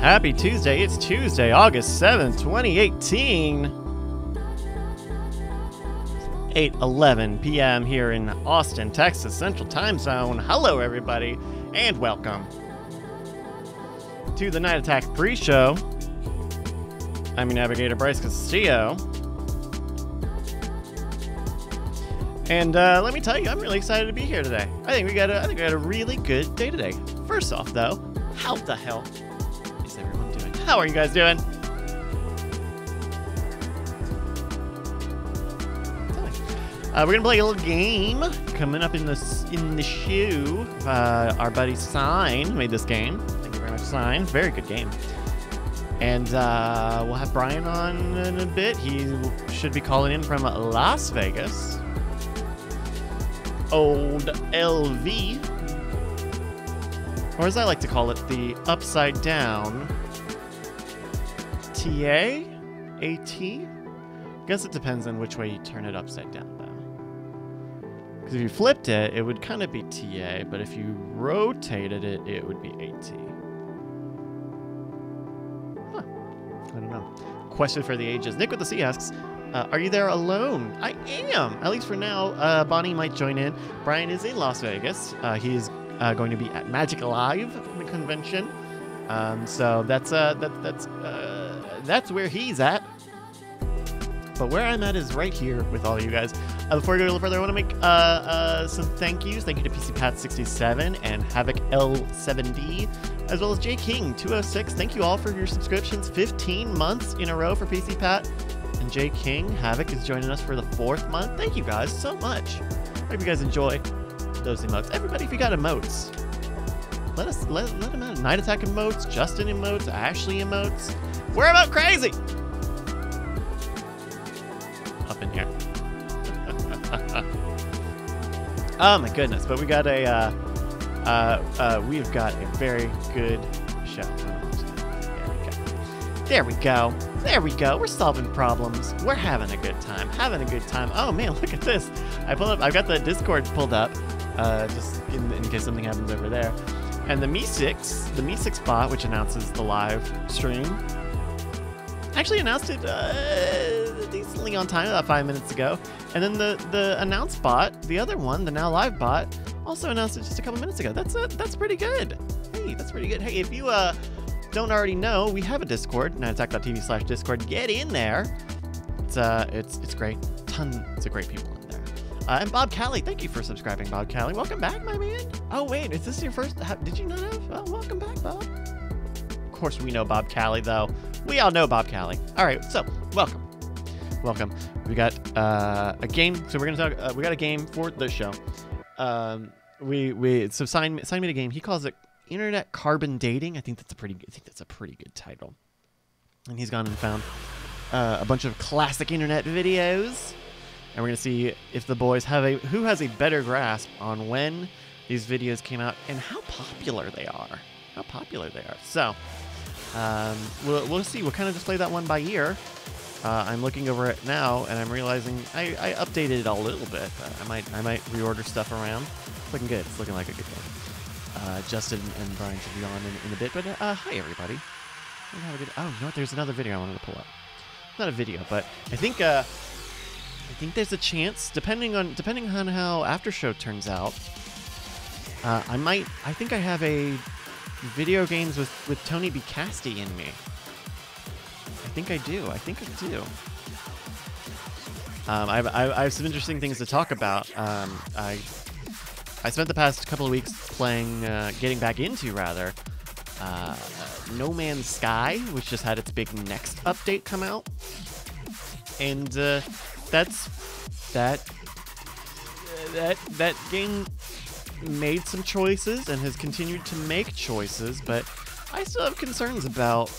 Happy Tuesday. It's Tuesday, August 7th, 2018. 8:11 p.m. here in Austin, Texas, Central Time Zone. Hello, everybody, and welcome to the Night Attack pre-show. I'm your navigator, Bryce Castillo. And let me tell you, I'm really excited to be here today. I think we got a really good day today. First off, though, how the hell is everyone doing? How are you guys doing? We're gonna play a little game coming up in the shoe. Our buddy Sign made this game. Thank you very much, Sign. Very good game. And we'll have Brian on in a bit. He should be calling in from Las Vegas. Old LV, or as I like to call it, the upside down TA, AT. Guess it depends on which way you turn it upside down, though. Because if you flipped it, it would kind of be TA, but if you rotated it, it would be AT. Huh. I don't know. Question for the ages. Nick with the C asks, are you there alone? I am, at least for now. Bonnie might join in. Brian is in Las Vegas. He's going to be at Magic Live, the convention. So that's where he's at. But where I'm at is right here with all of you guys. Before we go a little further, I want to make some thank yous. Thank you to PCPat67 and Havoc L7D, as well as J King 206. Thank you all for your subscriptions. 15 months in a row for PCPat. And J King Havoc is joining us for the 4th month. Thank you guys so much. Hope you guys enjoy those emotes. Everybody, if you got emotes, let them out. Night Attack emotes, Justin emotes, Ashley emotes. We're about crazy. Up in here. Oh my goodness! But we got we've got a very good show. There we go. There we go. We're solving problems. We're having a good time. Having a good time. Oh man, look at this. I've got the Discord pulled up, just in case something happens over there. And the Me6 bot, which announces the live stream, actually announced it decently on time, about 5 minutes ago. And then the announce bot, the other one, the now live bot, also announced it just a couple minutes ago. That's pretty good. Hey, that's pretty good. Hey, if you don't already know, we have a Discord, nightattack.tv/Discord. Get in there. It's great. Tons of great people in there. And Bob Callie, thank you for subscribing, Bob Callie. Welcome back, my man. Oh wait, is this your first? Did you not have? Oh, welcome back, Bob. Of course we know Bob Callie, though. We all know Bob Callie. All right, so welcome. We got a game. So we're gonna talk. We got a game for the show. So Sign made a game. He calls it Internet Carbon Dating. I think that's a pretty good title. And he's gone and found a bunch of classic internet videos, and we're gonna see if the boys who has a better grasp on when these videos came out and how popular they are. So we'll see. We'll kind of just play that one by ear. I'm looking over it now, and I'm realizing I updated it a little bit. I might reorder stuff around. It's looking good. It's looking like a good game. Justin and Brian should be on in a bit, but hi everybody. Oh, you know what? There's another video I wanted to pull up. Not a video, but I think there's a chance, depending on how After Show turns out. I think I have a video games with Tony B. Casty in me. I think I do. I have some interesting things to talk about. I spent the past couple of weeks playing, getting back into rather, No Man's Sky, which just had its big next update come out, and that game made some choices and has continued to make choices, but I still have concerns about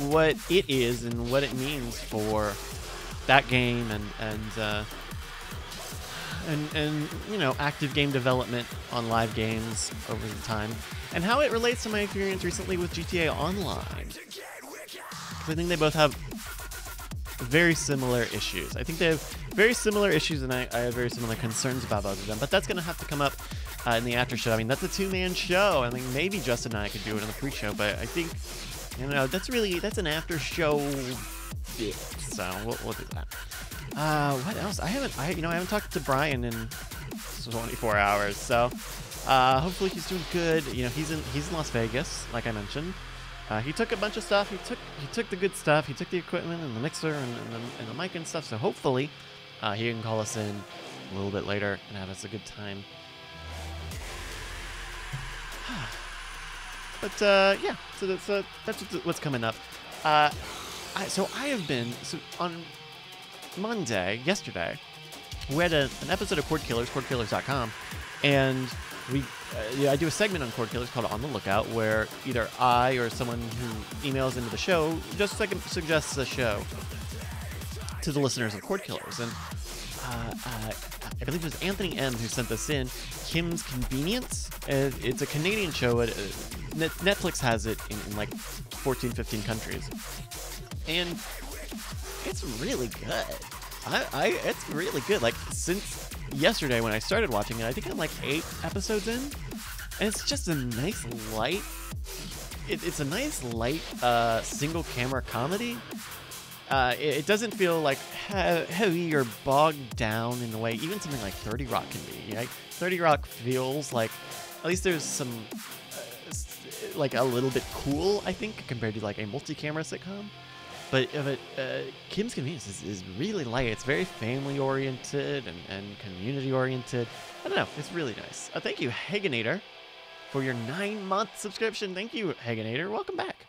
what it is and what it means for that game and you know, active game development on live games over the time, and how it relates to my experience recently with GTA Online. I think they both have very similar issues. I think they have very similar issues, and I have very similar concerns about both of them. But that's going to have to come up in the after show. I mean, that's a two-man show. I mean, maybe Justin and I could do it in the pre-show, but I think You know, that's an after show bit, so we'll do that. What else? I haven't talked to Brian in 24 hours, so hopefully he's doing good. You know, he's in Las Vegas, like I mentioned. He took a bunch of stuff. He took the good stuff. He took the equipment and the mixer and the mic and stuff. So hopefully he can call us in a little bit later and have us a good time. But yeah, so that's what's coming up. So on Monday, yesterday, we had an episode of Chord Killers, chordkillers.com, and I do a segment on Chord Killers called On the Lookout, where either I or someone who emails into the show just suggests a show to the listeners of Chord Killers. And I believe it was Anthony M. who sent this in. Kim's Convenience. It's a Canadian show. Netflix has it in like 14, 15 countries. And it's really good. It's really good. Like, since yesterday when I started watching it, I think I'm like 8 episodes in. And it's just a nice light... It's a nice light single camera comedy. It doesn't feel like heavy or bogged down in the way even something like 30 Rock can be. Right? 30 Rock feels like, at least there's some, like a little bit cool, I think, compared to like a multi-camera sitcom. But Kim's Convenience is really light. It's very family-oriented and community-oriented. I don't know. It's really nice. Thank you, Hagenator, for your 9-month subscription. Thank you, Hagenator. Welcome back.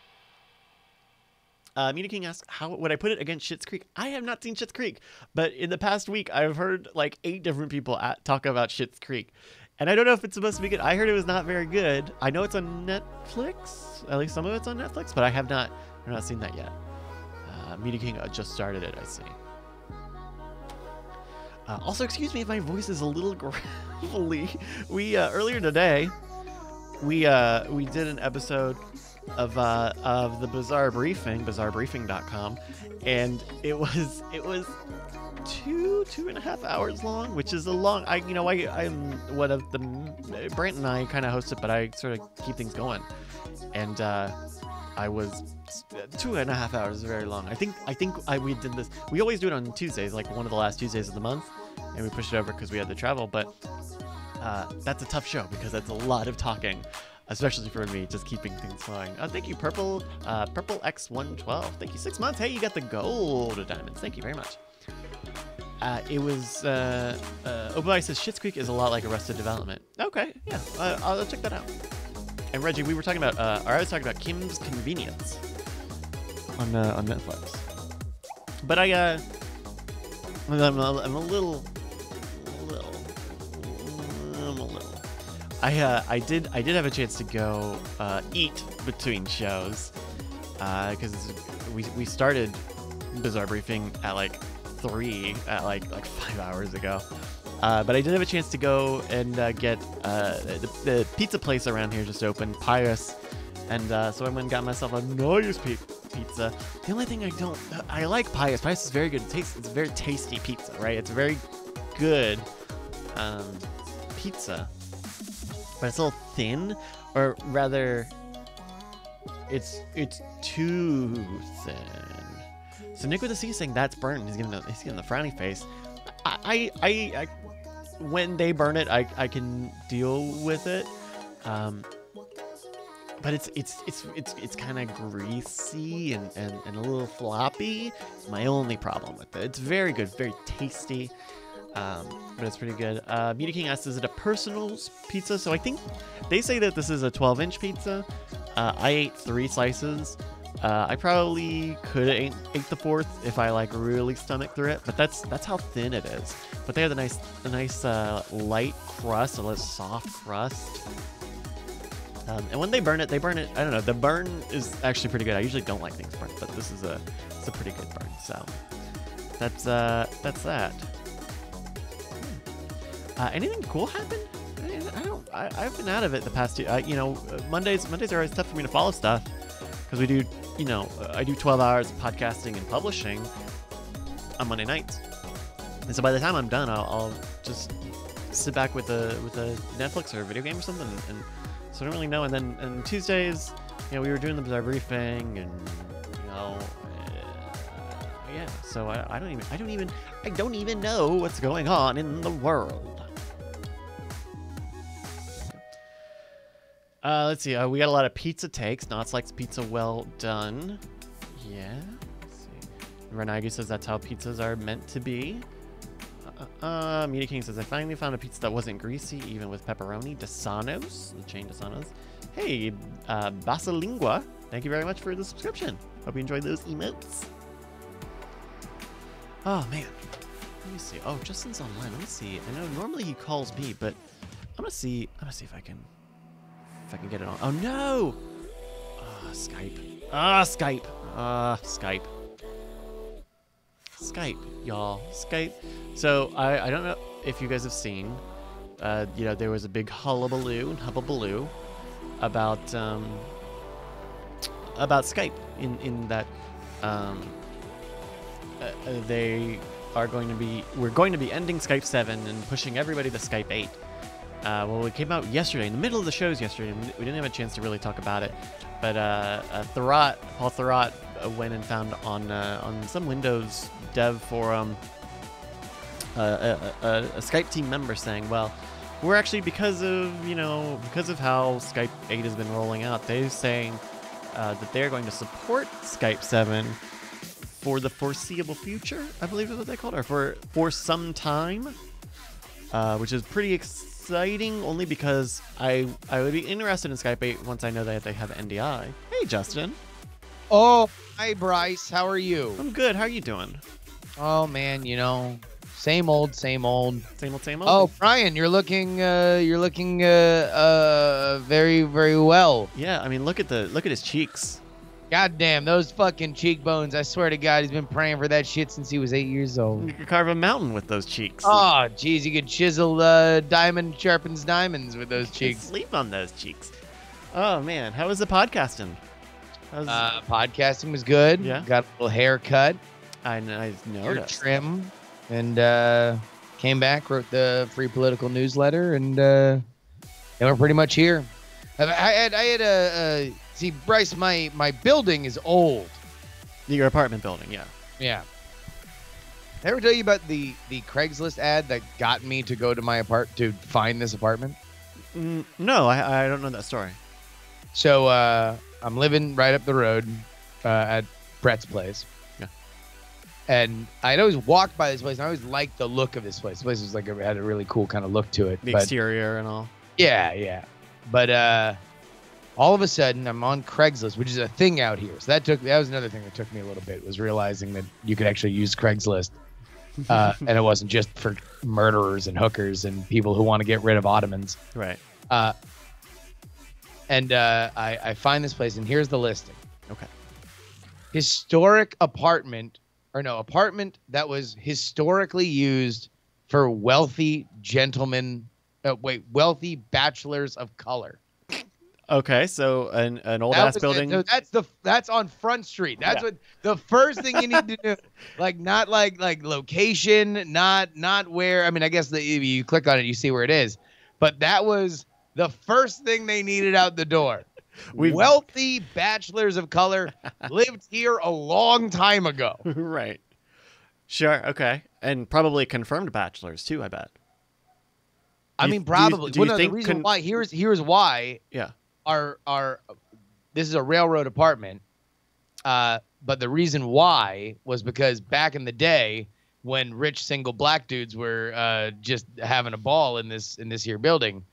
Media King asks, how would I put it against Schitt's Creek? I have not seen Schitt's Creek, but in the past week, I've heard like 8 different people talk about Schitt's Creek. And I don't know if it's supposed to be good. I heard it was not very good. I know it's on Netflix. At least some of it's on Netflix, but I've not seen that yet. Media King just started it, I see. Also, excuse me if my voice is a little gravelly. We earlier today, we did an episode of the Bizarre Briefing, bizarrebriefing.com, and it was 2.5 hours long, which is a long. I'm one of the Brant and I kind of host it, but I sort of keep things going, and I was 2.5 hours is very long. I think we did this. We always do it on Tuesdays, like one of the last Tuesdays of the month, and we pushed it over because we had to travel. But that's a tough show because that's a lot of talking, especially for me, just keeping things flowing. Thank you, Purple X112. Thank you, 6 months. Hey, you got the gold diamonds. Thank you very much. It was Obadiah says Schitt's Creek is a lot like Arrested Development. Okay, yeah, I'll check that out. And Reggie, we were talking about, or I was talking about Kim's Convenience on Netflix. But I'm a little. I did have a chance to go eat between shows because we started Bizarre Briefing at like 3 at like 5 hours ago. But I did have a chance to go and get the pizza place around here just opened, Pius, and so I went and got myself a nice pizza. The only thing I like Pius. Pius is very good. It's a very tasty pizza, right? It's a very good pizza, but it's a little thin, or rather, it's too thin. So Nick with the C is saying that's burnt. He's giving the frowny face. I when they burn it, I can deal with it, but it's kind of greasy and a little floppy. It's my only problem with it. It's very good, very tasty, but it's pretty good. Media King asks, is it a personal pizza? So I think they say that this is a 12-inch pizza. I ate 3 slices. I probably could have ate the 4th if I like really stomach through it, but that's how thin it is. But they have a nice light crust, a little soft crust. And when they burn it, I don't know, the burn is actually pretty good. I usually don't like things burnt, but this is it's a pretty good burn. So that's that. Anything cool happened? I've been out of it the past 2. Mondays are always tough for me to follow stuff. Because we do, I do 12 hours of podcasting and publishing on Monday nights. And so by the time I'm done, I'll just sit back with a Netflix or a video game or something. And so I don't really know. And then Tuesdays, we were doing the briefing, and yeah. So I don't even know what's going on in the world. Let's see. We got a lot of pizza takes. Knots likes pizza well done. Yeah. Let's see. Renagi says that's how pizzas are meant to be. Media King says I finally found a pizza that wasn't greasy, even with pepperoni. Desano's, the chain Desano's. Hey, Basilingua, thank you very much for the subscription. Hope you enjoyed those emotes. Oh man, let me see. Oh, Justin's online. Let me see. I know normally he calls me, but I'm gonna see if I can get it on. Oh no! Skype. Skype. Skype. Skype, y'all. Skype. So I don't know if you guys have seen. There was a big hullabaloo about Skype in that we're going to be ending Skype 7 and pushing everybody to Skype 8. Well, it came out yesterday, in the middle of the shows yesterday, and we didn't have a chance to really talk about it. But Paul Thurrott went and found on some Windows dev forum a Skype team member saying, well, we're actually, because of how Skype 8 has been rolling out, they're saying that they're going to support Skype 7 for the foreseeable future, I believe is what they called it, or for some time, which is pretty exciting, only because I would be interested in Skype 8 once I know that they have NDI. Hey, Justin. Oh, hi, Bryce. How are you? I'm good. How are you doing? Oh, man, same old. Same old. Oh, Brian, you're looking very, very well. Yeah, I mean, look at his cheeks. God damn, those fucking cheekbones. I swear to God, he's been praying for that shit since he was 8 years old. You could carve a mountain with those cheeks. Oh, geez, you could chisel diamond sharpens diamonds with those cheeks. Sleep on those cheeks. Oh, man. How was the podcasting? Podcasting was good. Yeah. Got a little haircut. I noticed. Hair trim. And came back, wrote the Free Political newsletter, and we're pretty much here. I had see, Bryce, my building is old. Your apartment building, yeah. Yeah. Did I ever tell you about the Craigslist ad that got me to go to to find this apartment? No, I don't know that story. So I'm living right up the road at Brett's place. Yeah. And I'd always walked by this place, and I always liked the look of this place. The place was had a really cool kind of look to it. The exterior and all. Yeah. But all of a sudden, I'm on Craigslist, which is a thing out here. So that was another thing that took me a little bit, was realizing that you could actually use Craigslist. And it wasn't just for murderers and hookers and people who want to get rid of Ottomans. Right. And I find this place, and here's the listing. Okay. Historic apartment that was historically used for wealthy gentlemen, wealthy bachelors of color. Okay, so an old ass building. So that's on Front Street. That's what the first thing you need to do. Not like location, not where. I mean, I guess if you click on it, you see where it is. But that was the first thing they needed out the door. Wealthy bachelors of color lived here a long time ago. Right. Sure. Okay. And probably confirmed bachelors too, I bet. I mean, probably. Do you think the reason why here's why. Yeah. This is a railroad apartment, but the reason why was because back in the day, when rich single black dudes were just having a ball in this here building,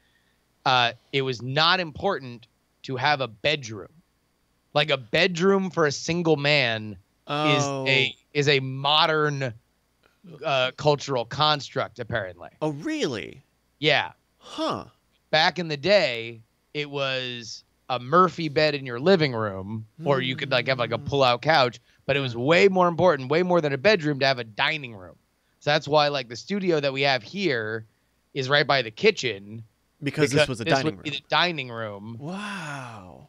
it was not important to have a bedroom. Like, a bedroom for a single man is a modern cultural construct, apparently. Oh, really? Yeah. Huh. Back in the day, it was a Murphy bed in your living room, or you could have a pull-out couch, but it was way more important, way more than a bedroom, to have a dining room. So that's why the studio that we have here is right by the kitchen. Because this was a dining room. Be the dining room. Wow.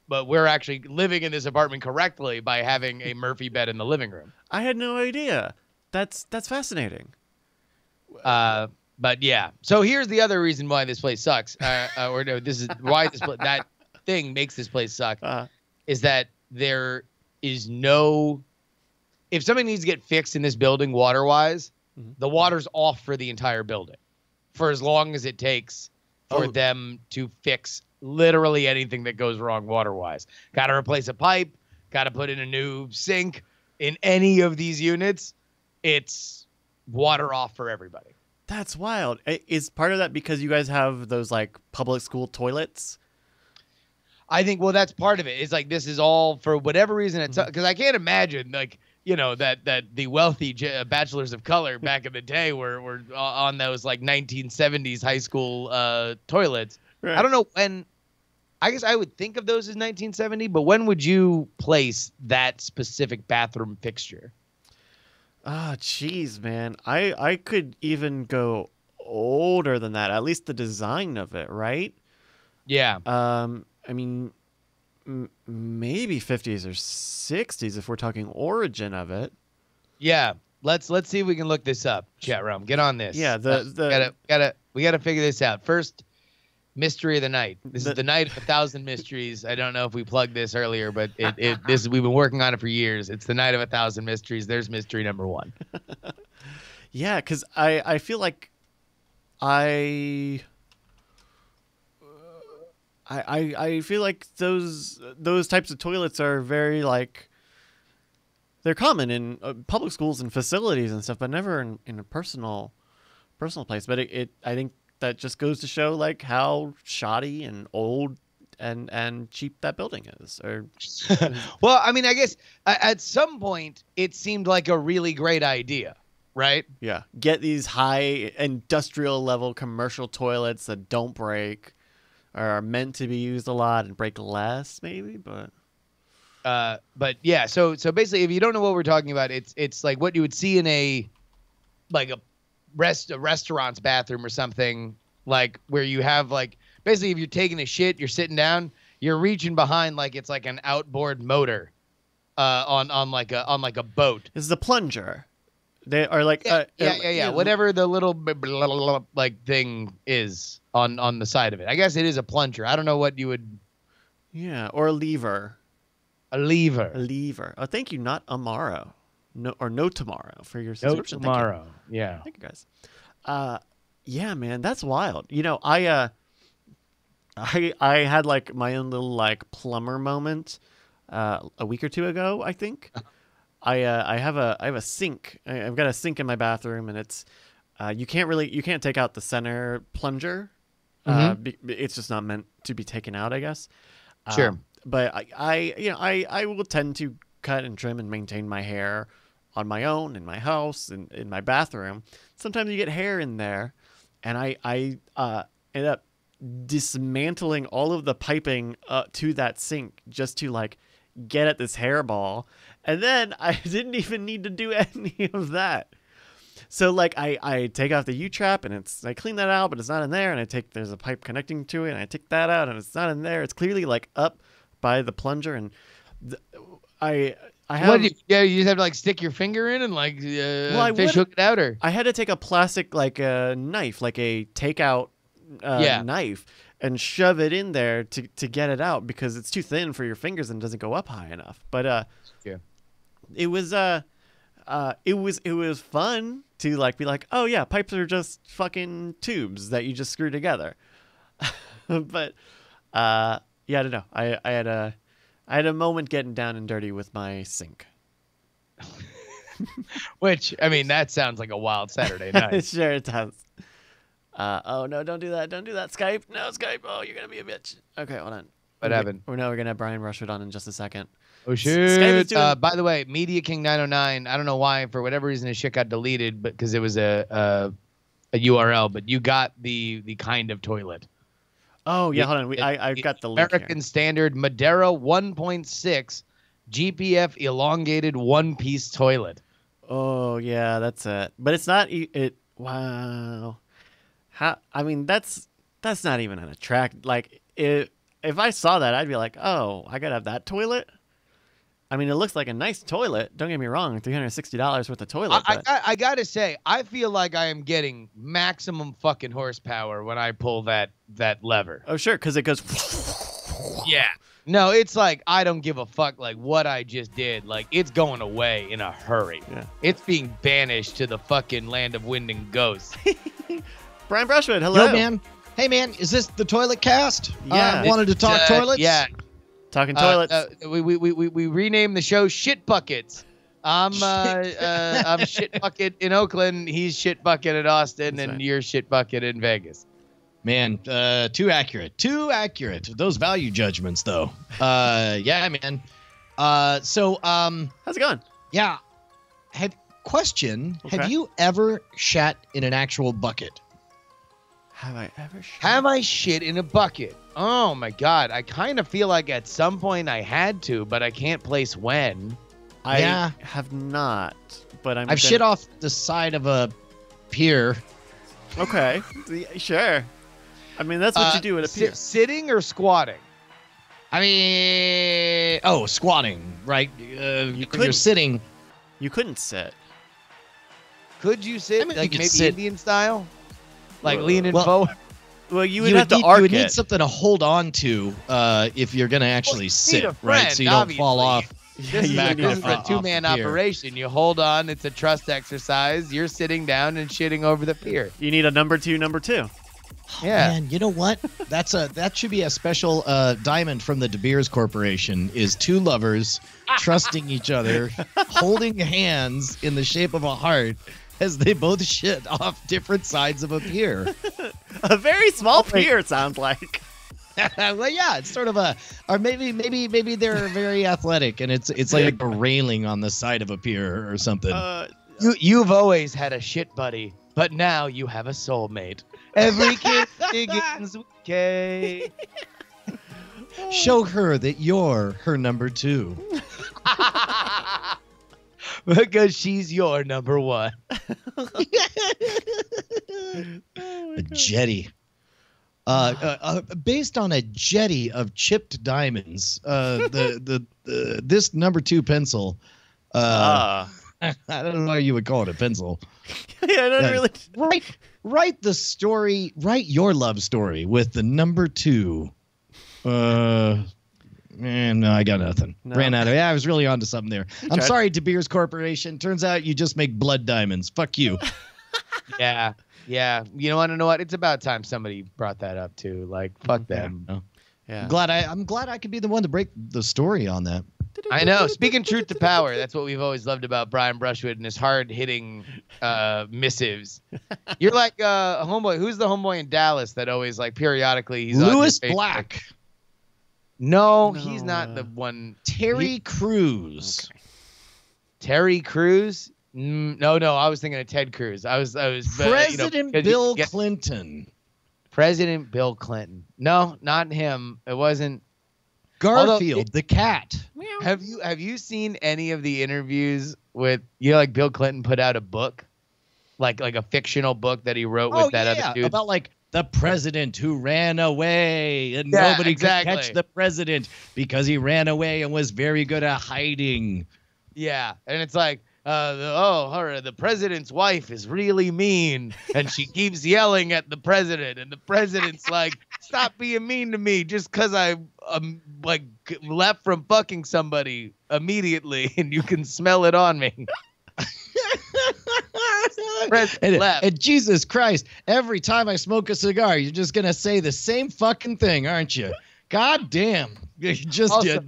But we're actually living in this apartment correctly by having a Murphy bed in the living room. I had no idea. That's fascinating. But yeah, so here's the other reason why this place sucks. This is why this place, thing makes this place suck Uh, is that there is no. If something needs to get fixed in this building water-wise, the water's off for the entire building for as long as it takes for them to fix literally anything that goes wrong water-wise. Got to replace a pipe, got to put in a new sink. In any of these units, it's water off for everybody. That's wild. Is part of that because you guys have those like public school toilets? I think, well, that's part of it. It's like this is all for whatever reason. It's because I can't imagine like, that the wealthy bachelors of color back in the day were on those like 1970s high school toilets. Right. I don't know when. I guess I would think of those as 1970, but when would you place that specific bathroom fixture? Ah, jeez, man. I could even go older than that. At least the design of it, right? Yeah. I mean, maybe 50s or 60s if we're talking origin of it. Yeah. Let's see if we can look this up. Chat room, get on this. Yeah. We gotta figure this out first. Mystery of the night. This is the night of 1,000 mysteries. I don't know if we plugged this earlier, but we've been working on it for years. It's the night of 1,000 mysteries. There's mystery number 1. Yeah, because I feel like I feel like those types of toilets are very like they're common in public schools and facilities and stuff, but never in a personal place. But I think that just goes to show like how shoddy and old and cheap that building is. Or well, I mean, I guess at some point it seemed like a really great idea, right? Yeah, get these high industrial level commercial toilets that don't break, or are meant to be used a lot and break less, maybe. But yeah. So basically, if you don't know what we're talking about, it's like what you would see in a restaurant's bathroom or something, like where you have like basically if you're taking a shit, you're sitting down, you're reaching behind like it's like an outboard motor on like a boat. This is a plunger. They are like yeah. Whatever the little like thing is on the side of it. I guess it is a plunger. I don't know what you would. Yeah, or a lever. A lever. Oh, thank you, not Amaro. No tomorrow for your subscription. No tomorrow. Yeah. Thank you guys. Yeah, man, that's wild. I had like my own little like plumber moment a week or two ago, I think. I have a sink. I've got a sink in my bathroom, and it's you can't take out the center plunger. It's just not meant to be taken out, I guess. Sure. But I will tend to cut and trim and maintain my hair on my own in my house and in my bathroom. Sometimes you get hair in there, and I end up dismantling all of the piping to that sink just to like get at this hairball, and then I didn't even need to do any of that. So like I take off the U-trap and I clean that out, but it's not in there, and there's a pipe connecting to it, and I take that out, and it's not in there. It's clearly like up by the plunger, and I have. What, you just have to like stick your finger in and like fish hook it out, or? I had to take a plastic like a knife, like a takeout knife, and shove it in there to get it out because it's too thin for your fingers and doesn't go up high enough. But it was fun to like be like, oh yeah, pipes are just fucking tubes that you just screw together. But yeah, I don't know. I had a moment getting down and dirty with my sink. Which, I mean, that sounds like a wild Saturday night. Sure it does. Oh no, don't do that. Don't do that. Skype. No, Skype. Oh, you're going to be a bitch. Okay, hold on. What happened? We're going to have Brian Rushford on in just a second. Oh, shit. By the way, Media King 909, I don't know why, for whatever reason, his shit got deleted, but because it was a URL, but you got the kind of toilet. Oh, yeah, hold on. I've got the link American here. Standard Madera 1.6 GPF elongated one-piece toilet. Oh, yeah, that's it. But it's not wow. I mean, that's not even an attract. Like, if I saw that, I'd be like, oh, I got to have that toilet? I mean, it looks like a nice toilet. Don't get me wrong, $360 worth of toilet. I got to say, I feel like I am getting maximum fucking horsepower when I pull that lever. Oh, sure, because it goes... Yeah. No, it's like, I don't give a fuck, like, what I just did. Like, it's going away in a hurry. Yeah. It's being banished to the fucking land of wind and ghosts. Brian Brushwood, hello. Yo, man. Hey, man, is this the toilet cast? Yeah. Wanted to talk toilets? Yeah. Talking toilets. We renamed the show Shit Buckets. I'm Shit Bucket in Oakland. He's Shit Bucket at Austin, That's and right. you're Shit Bucket in Vegas. Man, too accurate. Too accurate. Those value judgments, though. Yeah, man. How's it going? Yeah. Okay. Have you ever shat in an actual bucket? Have I ever shit? Have I shit in a bucket? Oh my God. I kind of feel like at some point I had to, but I can't place when. I have not, but I've shit off the side of a pier. Okay, sure. I mean, that's what you do at a pier. Sitting or squatting? I mean, squatting, right? You're couldn't. sitting. You couldn't sit. Could you sit, I mean, you like could maybe sit. Indian style? Like leaning well- forward? Well, you You would have to need, arc you would it. need something to hold on to if you're going to actually you sit, need a right? friend, So you don't fall obviously. off. This is, back this is off a two-man the pier. operation. You hold on. It's a trust exercise. You're sitting down and shitting over the pier. You need a number two. Yeah. Man, you know what? That should be a special diamond from the De Beers Corporation. Is two lovers trusting each other, holding hands in the shape of a heart as they both shit off different sides of a pier. A very small pier, it sounds like. Well, yeah, it's sort of or maybe they're very athletic and it's like a railing on the side of a pier or something. You've always had a shit buddy, but now you have a soulmate. Every kiss begins with K. Show her that you're her number two. Because she's your number one. A jetty. Based on a jetty of chipped diamonds, this number two pencil. I don't know how you would call it a pencil. Yeah, I don't really. Write the story. Write your love story with the number two. Man, no, I got nothing. No. Ran out of. Yeah, I was really onto something there. I'm tried. sorry, De Beers Corporation. Turns out you just make blood diamonds. Fuck you. Yeah. Yeah. You want to know what? It's about time somebody brought that up too. Like, fuck them. Yeah. I'm glad I could be the one to break the story on that. I know. Speaking truth to power, that's what we've always loved about Brian Brushwood and his hard-hitting missives. You're like a homeboy. Who's the homeboy in Dallas that always, like, periodically he's on your Lewis Facebook? Black. No, No, he's not the one. Terry Crews. Okay. Terry Crews? No. I was thinking of Ted Cruz. I was. President Bill Clinton. President Bill Clinton. No, not him. It wasn't. Garfield, the cat. Have you seen any of the interviews with like Bill Clinton put out a book, like a fictional book that he wrote with that other dude about like the president who ran away and Yeah, nobody exactly. could catch the president because he ran away and was very good at hiding. Yeah, and it's like, the president's wife is really mean, and she keeps yelling at the president, and the president's like, stop being mean to me just because I like left from fucking somebody immediately, and you can smell it on me. And Jesus Christ, every time I smoke a cigar, you're just gonna say the same fucking thing, aren't you? God damn. You just Also-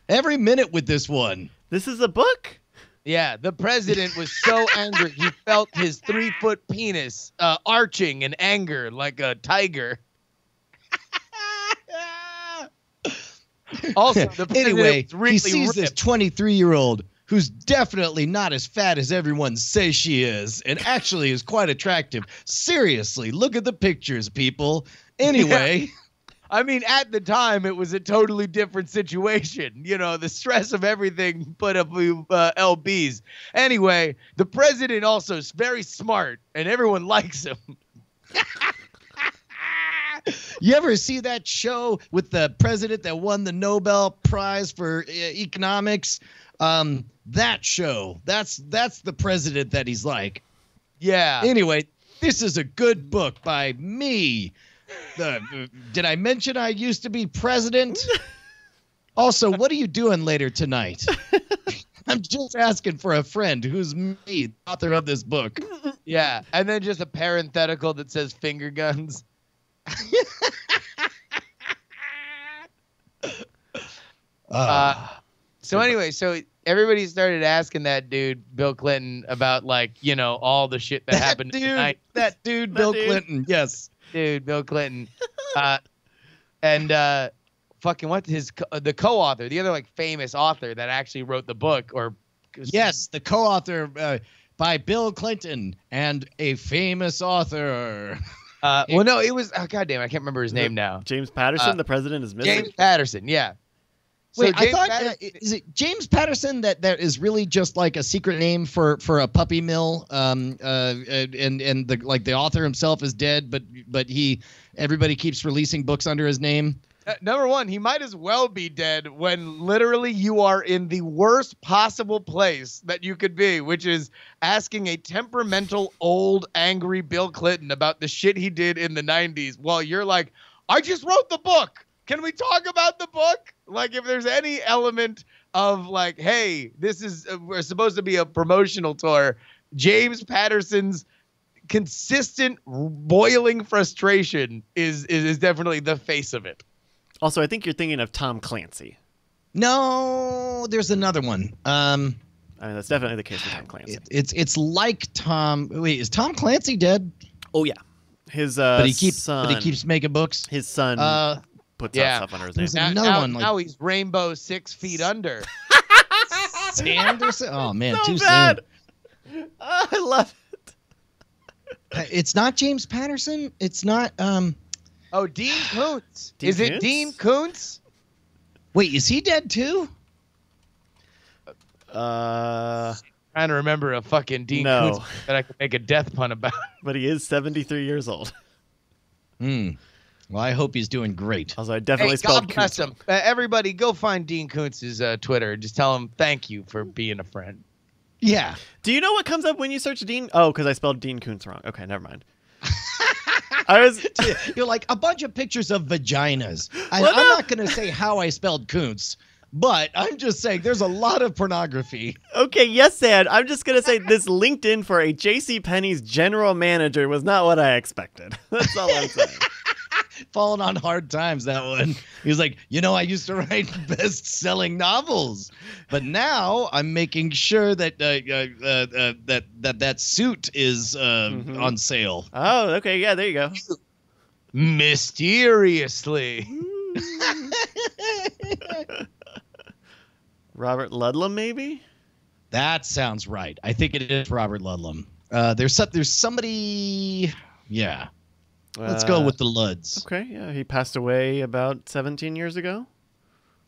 every minute with this one. This is a book? Yeah, the president was so angry he felt his 3-foot penis arching in anger like a tiger. Also, the president Anyway, was really he sees this ripped. 23-year-old who's definitely not as fat as everyone says she is and actually is quite attractive. Seriously, look at the pictures, people. Anyway. I mean, at the time, it was a totally different situation. You know, the stress of everything put up LBs. Anyway, the president also is very smart, and everyone likes him. You ever see that show with the president that won the Nobel Prize for economics? That show, that's the president that he's like. Yeah. Anyway, this is a good book by me, Did I mention I used to be president? Also, what are you doing later tonight? I'm just asking for a friend who's me, the author of this book. Yeah, and then just a parenthetical that says finger guns. So anyway, so everybody started asking that dude, Bill Clinton, about like, you know, all the shit that happened tonight. That dude, Bill Clinton. Yes. Dude, Bill Clinton. And fucking what the co-author, the other like famous author that actually wrote the book Yes, the co-author by Bill Clinton and a famous author. Well, no, it was goddamn, I can't remember his name now. James Patterson, the president is missing. James Patterson, yeah. So Wait, James I thought is it James Patterson that is really just like a secret name for a puppy mill? And the author himself is dead, but everybody keeps releasing books under his name. Number one, he might as well be dead when literally you are in the worst possible place that you could be, which is asking a temperamental, old, angry Bill Clinton about the shit he did in the 90s while you're like, I just wrote the book. Can we talk about the book? Like, if there's any element of like, hey, this is we're supposed to be a promotional tour, James Patterson's consistent boiling frustration is definitely the face of it. Also, I think you're thinking of Tom Clancy. No, there's another one. I mean, that's definitely the case with Tom Clancy. It's like Tom. Wait, is Tom Clancy dead? Oh yeah, his but he son. keeps making books. His son puts out stuff under his name. There's another one. Now he's Rainbow 6 Feet Under. Sanderson. Oh man, so too bad. soon. I love it. It's not James Patterson. It's not. Oh, Dean Koontz. Dean Is it Koontz? Dean Koontz? Wait, is he dead too? Trying to remember a fucking Dean No. Koontz that I could make a death pun about. But he is 73 years old. Well, I hope he's doing great. Also, I definitely Hey, spelled God bless Kuntz. him. Everybody, go find Dean Koontz's Twitter. Just tell him thank you for being a friend. Yeah. Do you know what comes up when you search Dean? Oh, because I spelled Dean Koontz wrong. Okay, never mind. I was. You're like a bunch of pictures of vaginas. I'm Well, no. not going to say how I spelled Kuntz, but I'm just saying there's a lot of pornography. Okay, yes, Dad. I'm just gonna say this LinkedIn for a JCPenney's general manager was not what I expected. That's all I'm saying. Falling on hard times, that one. He was like, I used to write best-selling novels, but now I'm making sure that that suit is on sale. Oh, okay, yeah, there you go. Mysteriously. Robert Ludlum, maybe? That sounds right. I think it is Robert Ludlum. There's somebody. Yeah. Let's go with the Luds. Okay, yeah, he passed away about 17 years ago.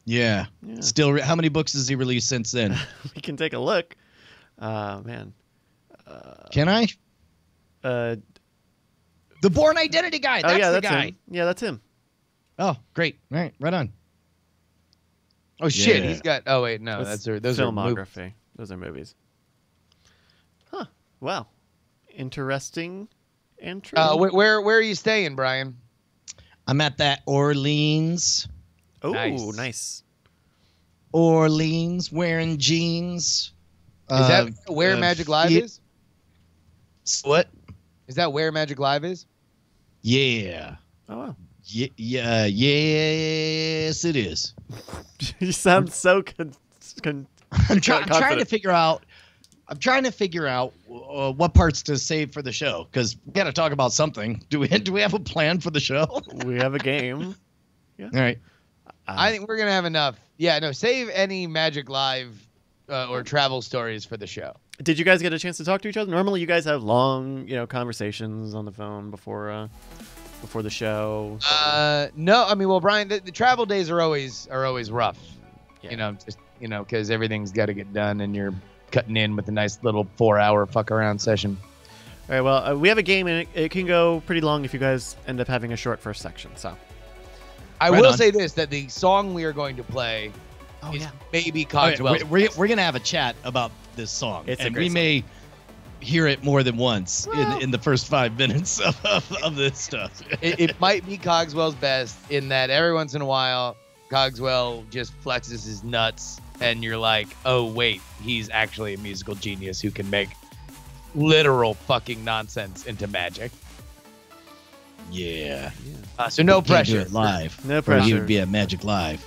Yeah. Still, how many books has he released since then? We can take a look. Man. Can I? The Born Identity guy. That's the guy. him. Yeah, that's him. Oh, great. All right, right on. Oh shit, Yeah. he's got. Oh wait, no, That's those are movies. filmography. Those are movies. Huh. Wow. Interesting entry. Where are you staying, Brian? I'm at that Orleans. Oh, nice. nice. Orleans, wearing jeans. Is that where Magic Live is? What? Is that where Magic Live is? Yeah. Oh, wow. Yeah. Yes, it is. You sound so I'm trying to figure out. I'm trying to figure out what parts to save for the show because we got to talk about something. Do we have a plan for the show? We have a game. Yeah. All right. I think we're gonna have enough. Yeah, no, save any Magic Live or travel stories for the show. Did you guys get a chance to talk to each other? Normally, you guys have long, conversations on the phone before the show. No, I mean, well, Brian, the travel days are always rough. Yeah. Because everything's got to get done, and you're cutting in with a nice little 4-hour fuck around session. All right. Well, we have a game, and it can go pretty long if you guys end up having a short first section. So. I Right will on. say this: that the song we are going to play is maybe Okay, Cogswell. we're gonna have a chat about this song, It's a and great we song. may. hear it more than once in the first 5 minutes of this stuff. It might be Cogswell's best in that every once in a while, Cogswell just flexes his nuts, and you're like, oh, wait, he's actually a musical genius who can make literal fucking nonsense into magic. Yeah. So no Can't do pressure. it live. No Or pressure. you would be at Magic Live.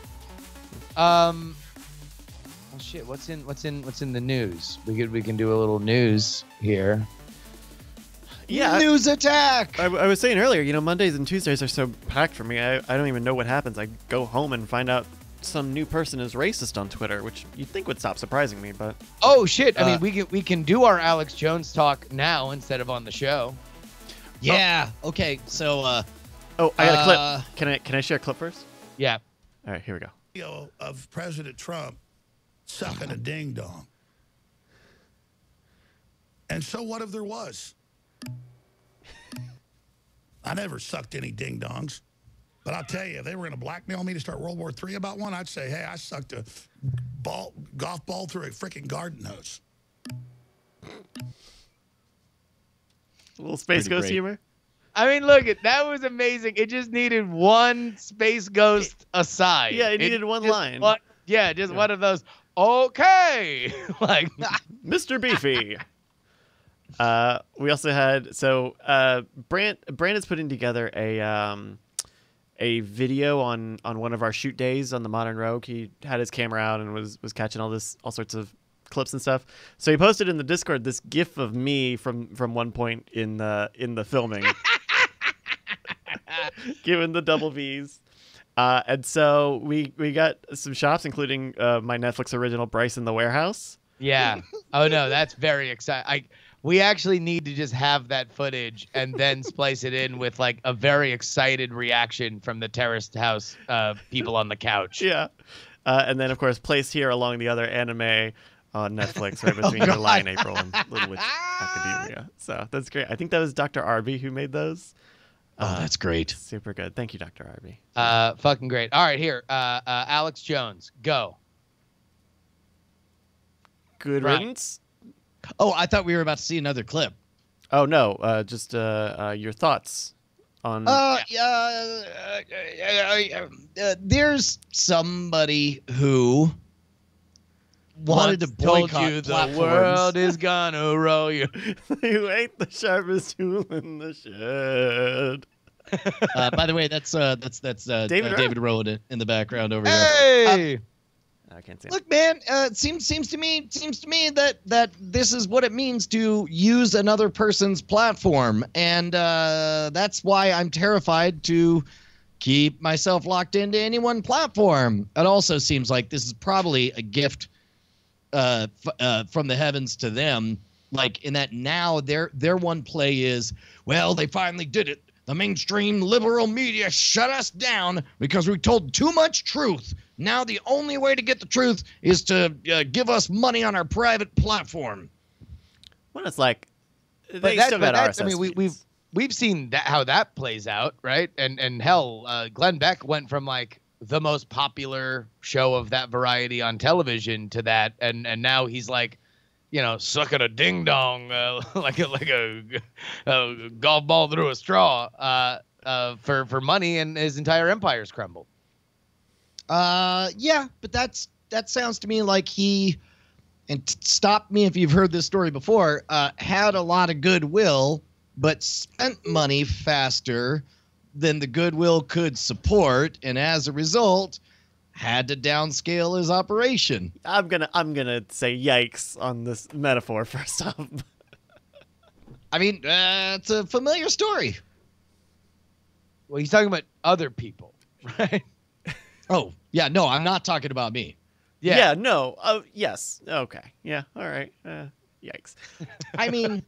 Well, shit. What's in the news? We can do a little news here. Yeah. News attack. I was saying earlier, you know, Mondays and Tuesdays are so packed for me. I don't even know what happens. I go home and find out some new person is racist on Twitter, which you'd think would stop surprising me, but Oh shit! I mean, we can do our Alex Jones talk now instead of on the show. Yeah. Okay. So. oh, I got a clip. Can I share a clip first? Yeah. All right, here we go. Video of President Trump sucking a ding dong. And so what if there was? I never sucked any ding dongs. But I'll tell you, if they were going to blackmail me to start World War III about one, I'd say, hey, I sucked a golf ball through a freaking garden hose. A little Space Pretty Ghost great. humor. I mean, look, that was amazing. It just needed one Space Ghost aside. Yeah, it needed one just line. Just one of those. Okay, like Mr. Beefy. We also had Brandon's putting together a video on one of our shoot days on the Modern Rogue. He had his camera out and was catching all sorts of clips and stuff. So he posted in the Discord this GIF of me from one point in the filming, given the double V's. And so we got some shops, including my Netflix original Bryce in the Warehouse. yeah. Oh no, that's very exciting. We actually need to just have that footage and then splice it in with like a very excited reaction from the Terraced House people on the couch. Yeah. And then, of course, placed here along the other anime on Netflix right between July and April and Little Witch Academia. So that's great. I think that was Dr. Arby who made those. Oh, that's great. Super good. Thank you, Dr. Arby. Fucking great. All right, here. Alex Jones, go. Good Right. riddance. Oh, I thought we were about to see another clip. Oh, no. Just your thoughts on... There's somebody who wanted to Once told boycott you the platforms. world is gonna roll you. You ain't the sharpest tool in the shed. By the way, that's David Rowe in the background over here. Hey! I can't see it. Look, man, it seems to me that this is what it means to use another person's platform, and that's why I'm terrified to keep myself locked into any one platform. It also seems like this is probably a gift from the heavens to them. Like in that now their one play is, well, they finally did it. The mainstream liberal media shut us down because we told too much truth. Now the only way to get the truth is to give us money on our private platform. Well, it's like... But They still got RSS I mean, feeds. we've seen that how that plays out, right? And hell, Glenn Beck went from like the most popular show of that variety on television to that, and now he's like, you know, sucking a ding dong like a golf ball through a straw for money, and his entire empire's crumbled. Yeah, but that sounds to me like he, and stop me if you've heard this story before, had a lot of goodwill, but spent money faster than the goodwill could support, and as a result, had to downscale his operation. I'm gonna say yikes on this metaphor first off. I mean, it's a familiar story. Well, he's talking about other people, right? Oh, yeah, no, I'm not talking about me. Yeah. No. Oh, yes. Okay. Yeah. All right. Yikes. I mean,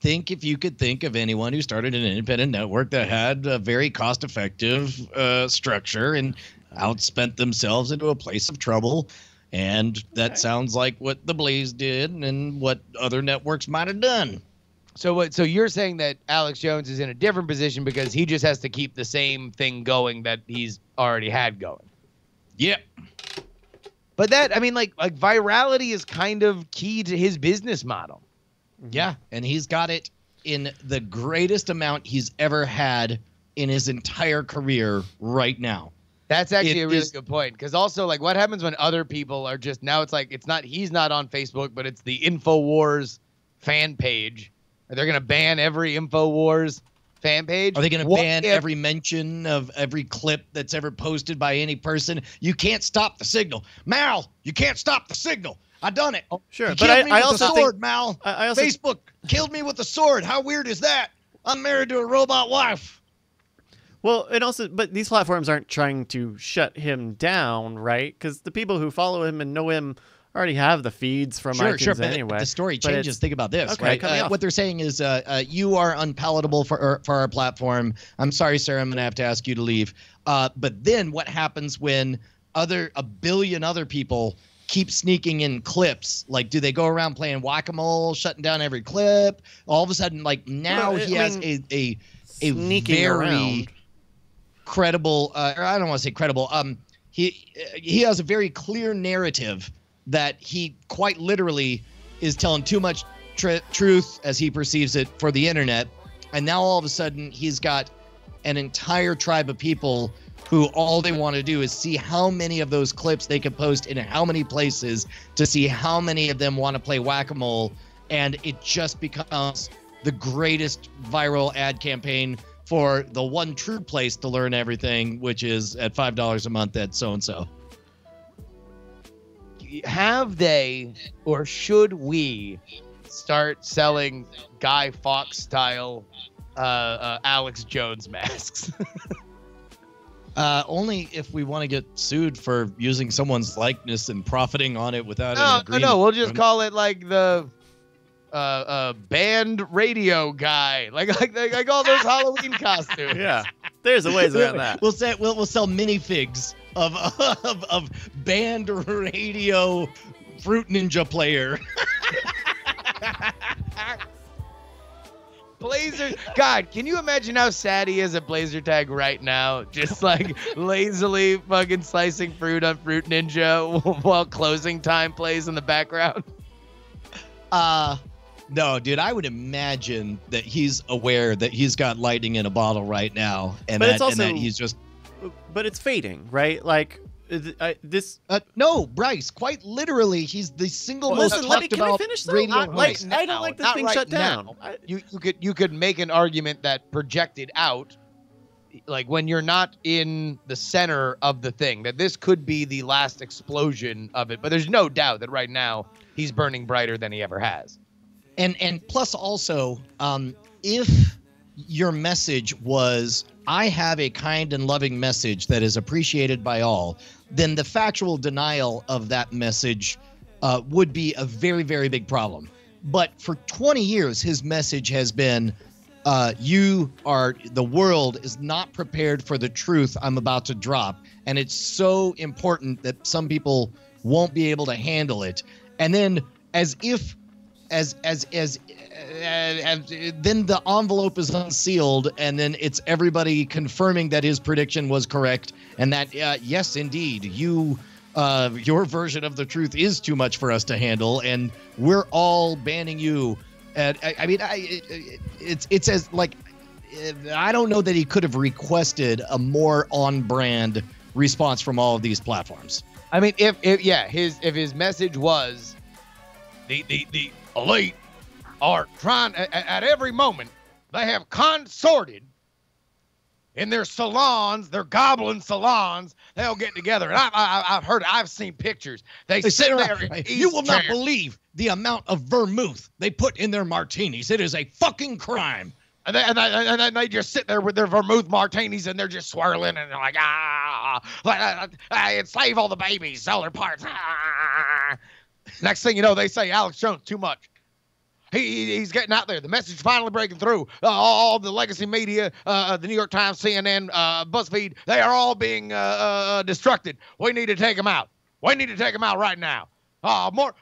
if you could think of anyone who started an independent network that had a very cost-effective structure and outspent themselves into a place of trouble, and that sounds like what the Blaze did and what other networks might have done. So you're saying that Alex Jones is in a different position because he just has to keep the same thing going that he's already had going. Yep. But that, I mean, like virality is kind of key to his business model. Yeah, and he's got it in the greatest amount he's ever had in his entire career right now. That's actually a really good point, because also, like, what happens when other people are just, now it's like, he's not on Facebook, but it's the InfoWars fan page. They're going to ban every InfoWars fan page. Are they going to ban every mention of every clip that's ever posted by any person? You can't stop the signal. Mal, you can't stop the signal. I done it. Sure, you but killed me I with also the sword, Mal. I also Facebook killed me with the sword. How weird is that? I'm married to a robot wife. Well, and also, but these platforms aren't trying to shut him down, right? Because the people who follow him and know him already have the feeds from iTunes but anyway. The story changes. Think about this, okay, right? What they're saying is, you are unpalatable for our platform. I'm sorry, sir. I'm going to have to ask you to leave. But then what happens when a billion other people keep sneaking in clips? Like, do they go around playing whack-a-mole, shutting down every clip? All of a sudden, like, now he has a very credible, or I don't want to say credible. He has a very clear narrative that he quite literally is telling too much truth as he perceives it for the internet. And now all of a sudden he's got an entire tribe of people who all they want to do is see how many of those clips they can post in how many places to see how many of them want to play whack-a-mole. And it just becomes the greatest viral ad campaign for the one true place to learn everything, which is at $5 a month at so-and-so. Have they, or should we start selling Guy Fawkes style Alex Jones masks? Only if we want to get sued for using someone's likeness and profiting on it without an agreement. No, we'll just call it like the band radio guy, like all those Halloween costumes. Yeah, there's a ways around that. We'll sell minifigs of band radio Fruit Ninja player. Blazer, God, can you imagine how sad he is at Blazer Tag right now? Just like lazily fucking slicing fruit on Fruit Ninja while closing time plays in the background. No, dude, I would imagine that he's aware that he's got lightning in a bottle right now, and But that he's just. But it's fading, right? Like this. No, Bryce. Quite literally, he's the single most Listen, talked can I about finish though? radio I host. don't like this thing right shut down. now. You could make an argument that projected out, like when you're not in the center of the thing, that this could be the last explosion of it. But there's no doubt that right now he's burning brighter than he ever has. And plus also, if your message was, I have a kind and loving message that is appreciated by all, then the factual denial of that message would be a very, very big problem. But for 20 years, his message has been, the world is not prepared for the truth I'm about to drop. And it's so important that some people won't be able to handle it. And then then the envelope is unsealed, and then it's everybody confirming that his prediction was correct, and that yes, indeed, your version of the truth is too much for us to handle, and we're all banning you. And it's as like, I don't know that he could have requested a more on-brand response from all of these platforms. I mean, if his message was the elite are trying at every moment, they have consorted in their salons, their goblin salons. They'll get together, and I've seen pictures. They sit there. You will not believe the amount of vermouth they put in their martinis. It is a fucking crime. And they just sit there with their vermouth martinis, and they're just swirling, and they're like, enslave all the babies, sell their parts. Next thing you know, they say Alex Jones too much. He's getting out there. The message finally breaking through. All the legacy media, the New York Times, CNN, BuzzFeed, they are all being destructed. We need to take them out. We need to take them out right now. More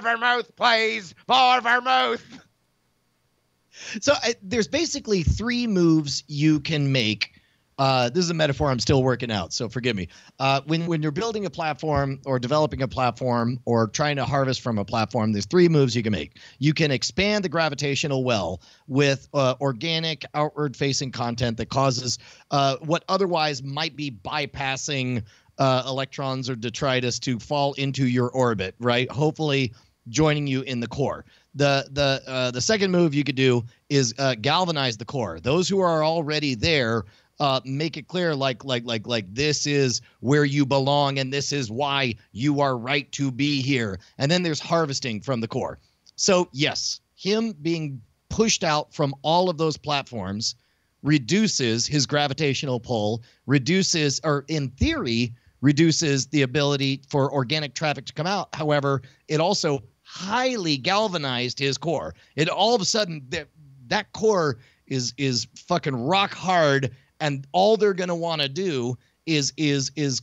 vermouth, please. More vermouth. So there's basically three moves you can make This is a metaphor I'm still working out, so forgive me. When you're building a platform or developing a platform or trying to harvest from a platform, there's 3 moves you can make. You can expand the gravitational well with organic, outward-facing content that causes what otherwise might be bypassing electrons or detritus to fall into your orbit, right? Hopefully joining you in the core. The second move you could do is galvanize the core. Those who are already there, make it clear like this is where you belong and this is why you are right to be here. And then there's harvesting from the core. So yes, him being pushed out from all of those platforms reduces his gravitational pull, reduces, or in theory, reduces the ability for organic traffic to come out. However, it also highly galvanized his core. It all of a sudden that core is fucking rock hard, and all they're going to want to do is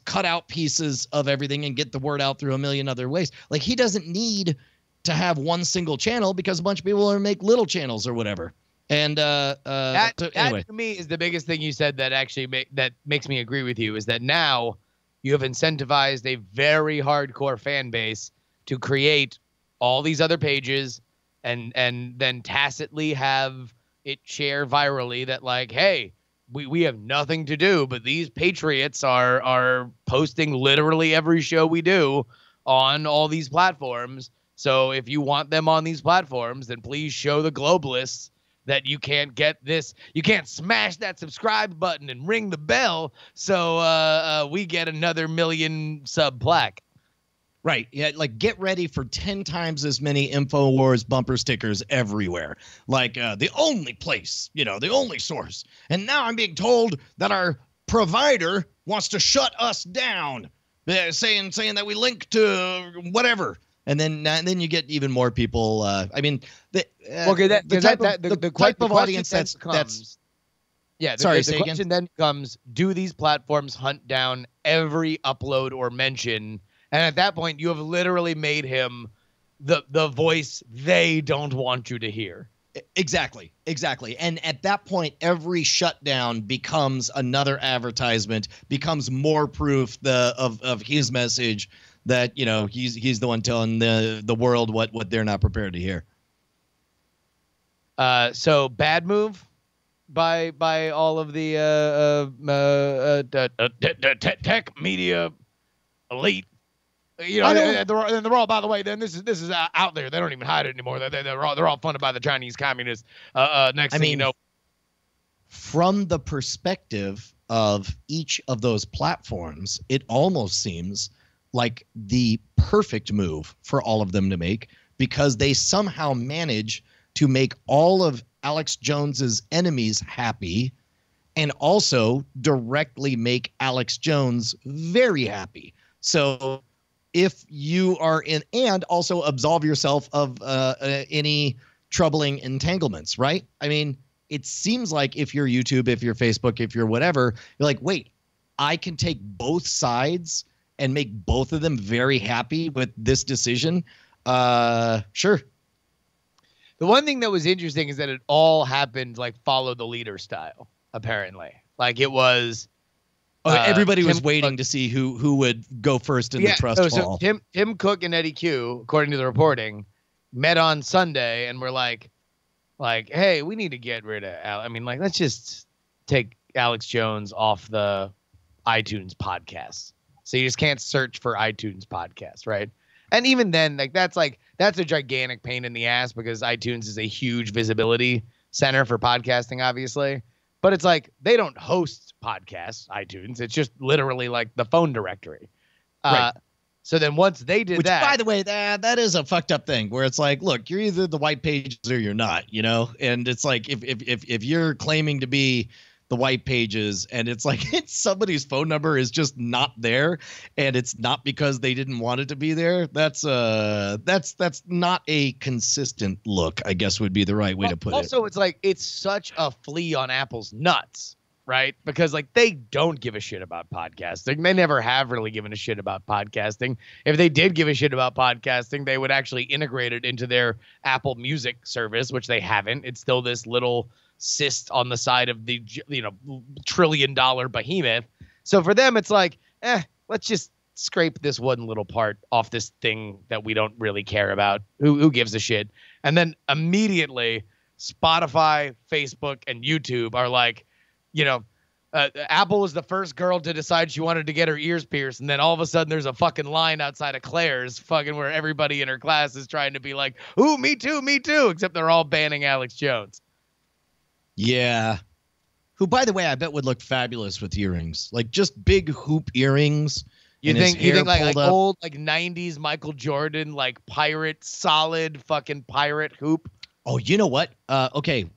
cut out pieces of everything and get the word out through a million other ways. Like, he doesn't need to have one single channel because a bunch of people are make little channels or whatever. And that anyway, to me is the biggest thing you said that actually that makes me agree with you, is that now you have incentivized a very hardcore fan base to create all these other pages and then tacitly have it share virally that, like, hey, we have nothing to do, but these patriots are posting literally every show we do on all these platforms. So if you want them on these platforms, then please show the globalists that you can't get this. You can't smash that subscribe button and ring the bell. So we get another 1 million sub plaque. right. Yeah. Like, get ready for 10 times as many InfoWars bumper stickers everywhere. Like, the only place, the only source. And now I'm being told that our provider wants to shut us down, saying that we link to whatever. And then you get even more people. I mean, the type of audience that's yeah. Sorry, the question then becomes: do these platforms hunt down every upload or mention? And at that point, you have literally made him the voice they don't want you to hear. Exactly. And at that point, every shutdown becomes another advertisement, becomes more proof of his message that, he's the one telling the world what they're not prepared to hear. So bad move by all of the tech media elite. And they're all, by the way, then this is out there. They don't even hide it anymore. They're all funded by the Chinese communists. Next thing you know, from the perspective of each of those platforms, it almost seems like the perfect move for all of them to make, because they somehow manage to make all of Alex Jones's enemies happy and also directly make Alex Jones very happy. So if you are in, and also absolve yourself of any troubling entanglements, right? I mean, it seems like if you're YouTube, if you're Facebook, if you're whatever, you're like, wait, I can take both sides and make both of them very happy with this decision. Sure. The one thing that was interesting is that it all happened like follow the leader style, apparently. Like, it was. Everybody was waiting to see who would go first in the trust fall. So Tim Cook and Eddie Q, according to the reporting, met on Sunday and were like, hey, we need to get rid of let's just take Alex Jones off the iTunes podcast. So you just can't search for iTunes podcast, right? And even then, that's a gigantic pain in the ass, because iTunes is a huge visibility center for podcasting, obviously. But it's like, they don't host podcasts, iTunes. It's just literally like the phone directory. Right. So then once they did Which, that, by the way, that is a fucked up thing, where it's like, look, you're either the white pages or you're not, And it's like, if you're claiming to be the white pages and it's like somebody's phone number is just not there, and it's not because they didn't want it to be there, that's not a consistent look, I guess would be the right way to put it. Also, it's like, it's such a flea on Apple's nuts, right? Because they don't give a shit about podcasting. They never have really given a shit about podcasting. If they did give a shit about podcasting, they would actually integrate it into their Apple Music service, which they haven't. It's still this little cyst on the side of the, trillion-dollar behemoth. So for them, it's like, let's just scrape this one little part off this thing that we don't really care about. Who gives a shit? And then immediately Spotify, Facebook, and YouTube are like, Apple was the first girl to decide she wanted to get her ears pierced, and then all of a sudden there's a fucking line outside of Claire's fucking where everybody in her class is trying to be like, ooh, me too, except they're all banning Alex Jones. Yeah. Who, by the way, I bet would look fabulous with earrings. Like just big hoop earrings. You think like old like 90s Michael Jordan, like solid fucking pirate hoop? Oh, you know what? Okay.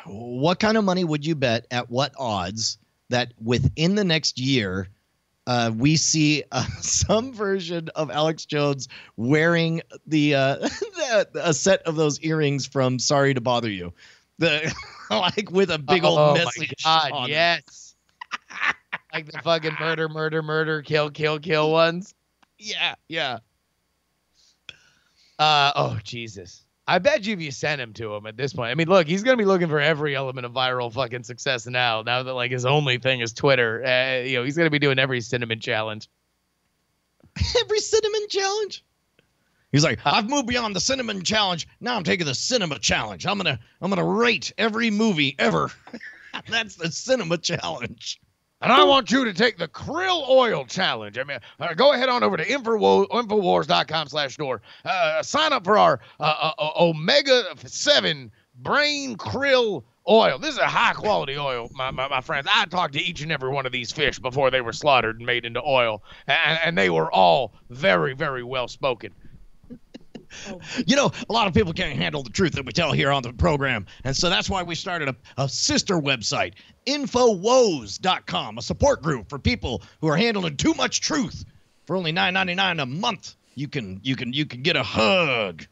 What kind of money would you bet at what odds that within the next year we see some version of Alex Jones wearing a set of those earrings from Sorry to Bother You, like with a big old message. Oh my God, yes. Like the fucking murder, kill ones. Yeah. Oh Jesus. I bet you if you sent him to him at this point. I mean, look, he's going to be looking for every element of viral fucking success now that like his only thing is Twitter. He's going to be doing every cinnamon challenge. Every cinnamon challenge? He's like, I've moved beyond the cinnamon challenge. Now I'm taking the cinema challenge. I'm going to rate every movie ever. That's the cinema challenge. And I want you to take the krill oil challenge. I mean, go ahead on over to Infowars.com/store. Sign up for our Omega-7 brain krill oil. This is a high-quality oil, my friends. I talked to each and every one of these fish before they were slaughtered and made into oil, and they were all very, very well-spoken. A lot of people can't handle the truth that we tell here on the program. And so that's why we started a sister website, Infowars.com, a support group for people who are handling too much truth. For only $9.99 a month, you can get a hug.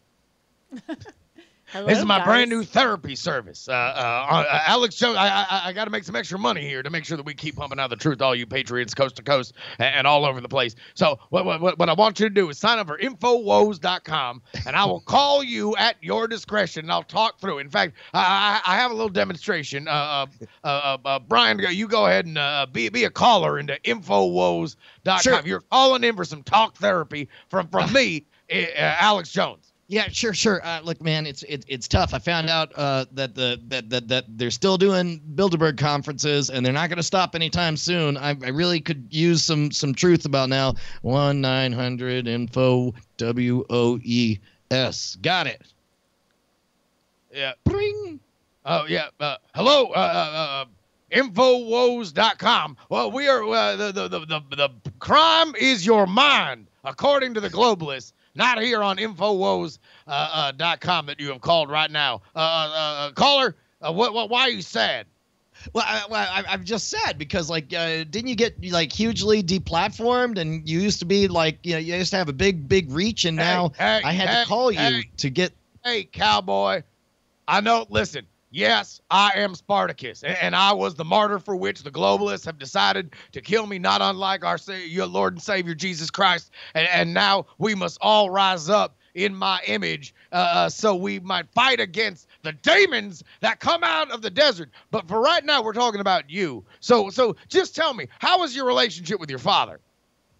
Hello, This is my guys. brand new therapy service. Alex Jones, I got to make some extra money here to make sure that we keep pumping out the truth, all you patriots coast to coast and all over the place. So what I want you to do is sign up for Infowars.com, and I will call you at your discretion, and I'll talk through. In fact, I have a little demonstration. Brian, you go ahead and be a caller into Infowars.com. Sure. You're calling in for some talk therapy from me, Alex Jones. Yeah, sure. Look, man, it's tough. I found out that they're still doing Bilderberg conferences, and they're not going to stop anytime soon. I really could use some truth about now. 1-900-INFO WOES. Got it. Yeah. Bring. Oh yeah. Hello. Infowars.com. Well, we are the crime is your mind, according to the globalists. Not here on Infowars.com that you have called right now. Caller, why are you sad? Well, I'm just sad because, like, didn't you get, like, hugely deplatformed? And you used to be, like, you used to have a big reach, and now I had to call you to get... Hey, cowboy, I know, listen, yes, I am Spartacus, and I was the martyr for which the globalists have decided to kill me, not unlike our your Lord and Savior, Jesus Christ. And now we must all rise up in my image so we might fight against the demons that come out of the desert. But for right now, we're talking about you. So just tell me, how is your relationship with your father?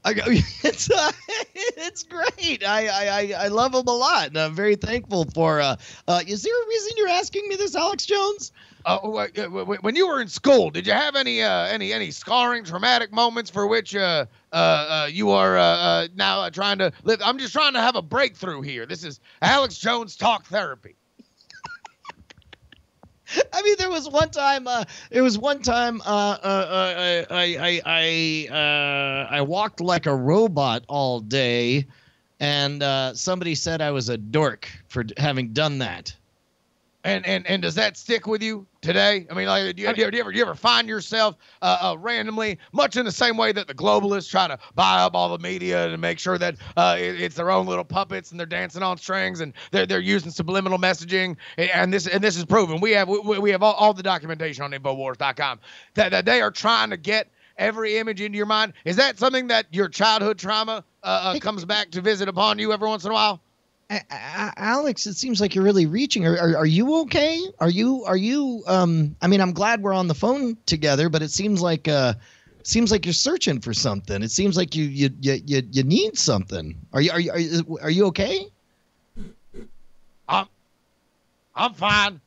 It's great. I love him a lot, and I'm very thankful for. Is there a reason you're asking me this, Alex Jones? When you were in school, did you have any scarring, traumatic moments for which you are now trying to live? I'm just trying to have a breakthrough here. This is Alex Jones Talk Therapy. I mean, there was one time. I walked like a robot all day, and somebody said I was a dork for having done that. And does that stick with you today? I mean, like, do you ever find yourself randomly, much in the same way that the globalists try to buy up all the media to make sure that it's their own little puppets and they're dancing on strings and they're using subliminal messaging, and this is proven. We have all the documentation on Infowars.com that they are trying to get every image into your mind. Is that something that your childhood trauma comes back to visit upon you every once in a while? Alex, it seems like you're really reaching. Are you okay? Are you? I mean, I'm glad we're on the phone together, but it seems like you're searching for something. It seems like you need something. Are you okay? I'm fine.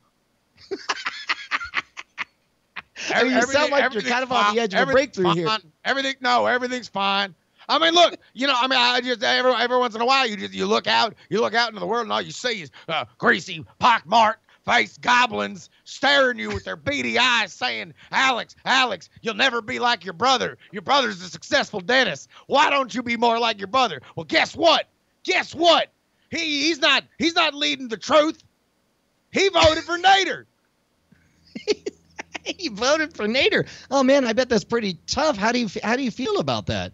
You sound like you're kind of on the edge of a breakthrough here. Everything's fine. I mean, look, I just every once in a while you look out into the world and all you see is greasy, pockmarked faced goblins staring you with their beady eyes, saying, "Alex, Alex, you'll never be like your brother. Your brother's a successful dentist. Why don't you be more like your brother?" Well, guess what? He's not leading the truth. He voted for Nader. He voted for Nader. Oh man, I bet that's pretty tough. How do you feel about that?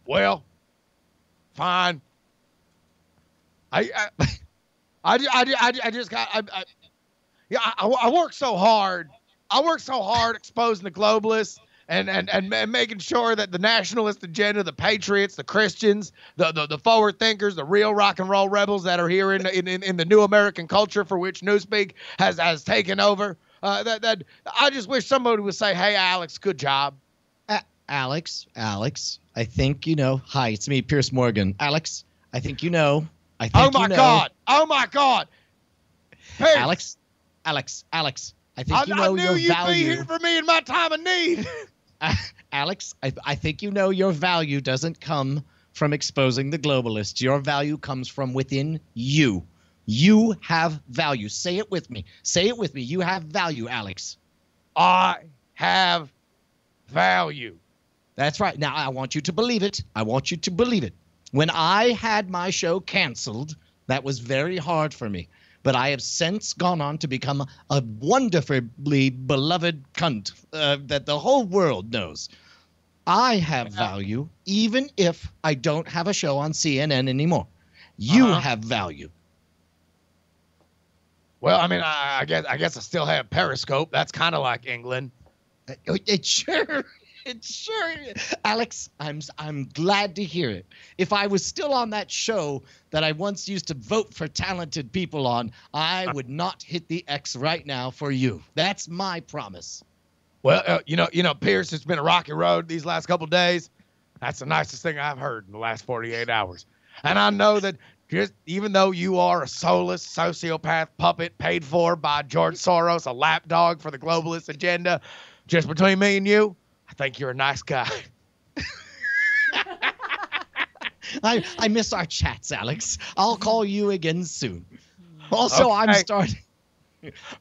Well, fine. I work so hard. I work so hard exposing the globalists and making sure that the nationalist agenda, the patriots, the Christians, the forward thinkers, the real rock and roll rebels that are here in the new American culture for which Newspeak has taken over. That I just wish somebody would say, "Hey, Alex, good job." Alex, I think you know. Hi, it's me, Pierce Morgan. Alex, I think you know. Oh my God. Hey. Alex, I think you know your value. I knew you'd be here for me in my time of need. Alex, I think you know your value doesn't come from exposing the globalists. Your value comes from within you. You have value. Say it with me. You have value, Alex. I have value. That's right. Now, I want you to believe it. When I had my show canceled, that was very hard for me. But I have since gone on to become a wonderfully beloved cunt that the whole world knows. I have value, even if I don't have a show on CNN anymore. You have value. Well, I mean, I guess I still have Periscope. That's kind of like England. It sure is. Alex, I'm glad to hear it. If I was still on that show that I once used to vote for talented people on, I would not hit the X right now for you. That's my promise. Well, Pierce, it's been a rocky road these last couple of days. That's the nicest thing I've heard in the last 48 hours. And I know that even though you are a soulless sociopath puppet paid for by George Soros, a lapdog for the globalist agenda, just between me and you, I think you're a nice guy. I miss our chats, Alex. I'll call you again soon. Also, Okay.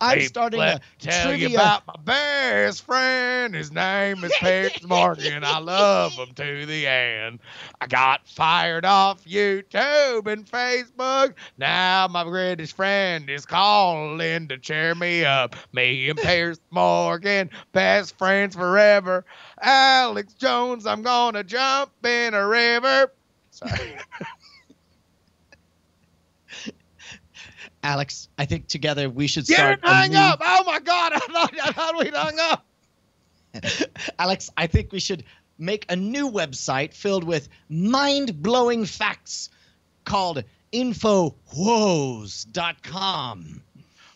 I'm starting a tell trivia. you about my best friend. His name is Pierce Morgan. I love him to the end. I got fired off YouTube and Facebook. Now my greatest friend is calling to cheer me up. Me and Pierce Morgan, best friends forever. Alex Jones, I'm gonna jump in a river. Sorry. Alex, I think together we should Get start. it hung up. Oh my God. I thought we'd hung up. Alex, I think we should make a new website filled with mind-blowing facts called infowos.com.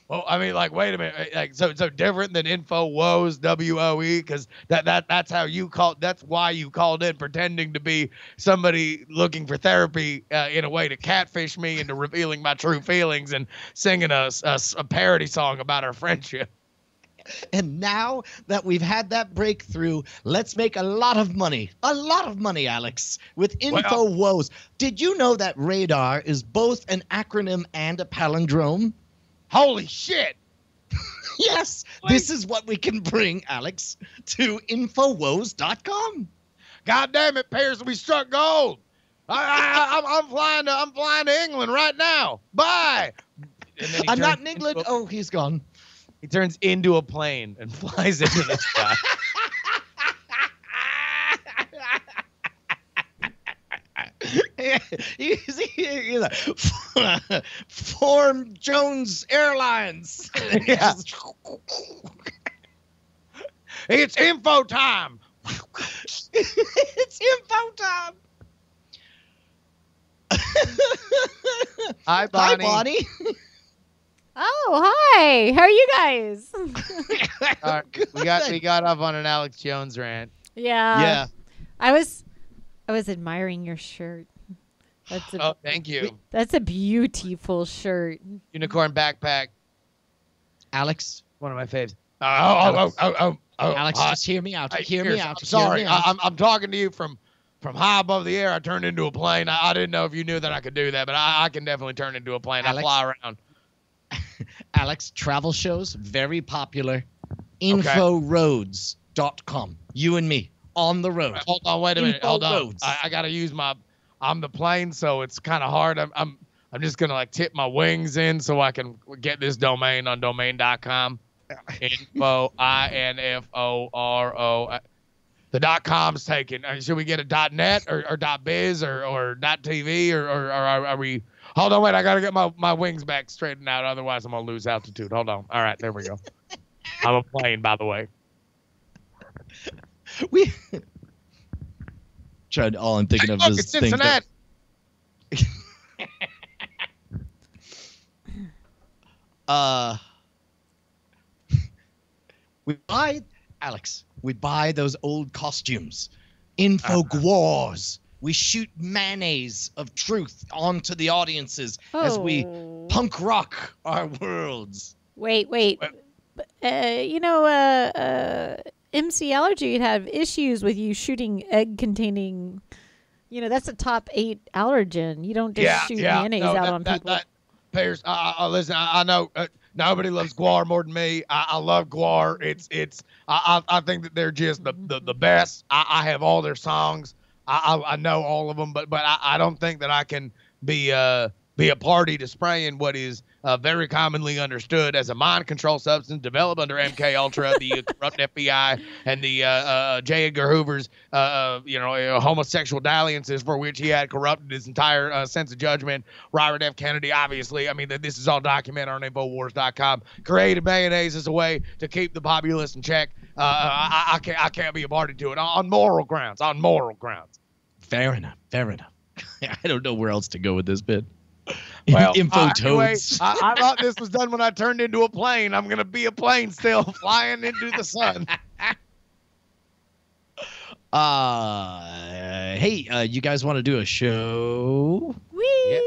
Well, I mean, like, wait a minute, like, so different than InfoWoes, WOE, because that's why you called in, pretending to be somebody looking for therapy in a way to catfish me into revealing my true feelings and singing a parody song about our friendship. And now that we've had that breakthrough, let's make a lot of money, Alex, with InfoWoes. Did you know that radar is both an acronym and a palindrome? Holy shit. Yes, this is what we can bring, Alex, to infowos.com. God damn it, Pierce, we struck gold. I'm flying to England right now. Bye. I'm not in England. Oh, he's gone. He turns into a plane and flies into the sky. He's like, Form Jones Airlines. Yeah. It's info time. It's info time. Hi, Hi, Bonnie. Bonnie. Oh, hi. How are you guys? All right, we got off on an Alex Jones rant. Yeah. I was admiring your shirt. Oh, thank you. That's a beautiful shirt. Unicorn backpack. Alex. One of my faves. Alex, hi. just hear me out. Hey, Hear me Pierce, out. I'm sorry. Hear me out. I'm talking to you from high above the air. I turned into a plane. I didn't know if you knew that I could do that, but I can definitely turn into a plane. Alex? I fly around. Alex, travel shows, very popular. Inforoads.com. You and me on the road. Hold on, wait a minute. Hold on. Roads. I gotta use I'm the plane, so it's kind of hard. I'm just gonna like tip my wings in so I can get this domain on domain.com. Info INFORO. The .com's taken. Should we get a .net or .biz or .tv or are we? Hold on, wait. I gotta get my wings back straightened out. Otherwise, I'm gonna lose altitude. Hold on. All right, there we go. I'm a plane, by the way. We tried. All I'm thinking of Look, is it's things that, Cincinnati. we buy those old costumes, infogwars. We shoot mayonnaise of truth onto the audiences as we punk rock our worlds. Wait. MC Allergy would have issues with you shooting egg-containing. That's a top 8 allergen. You don't just shoot mayonnaise out on people. Pierce, listen. I know nobody loves Guar more than me. I love Guar. I think that they're just the best. I have all their songs. I know all of them, but I don't think that I can be a party to spraying what is very commonly understood as a mind control substance developed under MK Ultra, the corrupt FBI, and the J. Edgar Hoover's homosexual dalliances for which he had corrupted his entire sense of judgment. Robert F. Kennedy, obviously. I mean, this is all documented on Infowars.com. Created mayonnaise as a way to keep the populace in check. I can't be a party to it on moral grounds. Fair enough. I don't know where else to go with this bit. Well, Info anyway, toads. I thought this was done when I turned into a plane. I'm going to be a plane still flying into the sun. Hey, you guys want to do a show? Whee!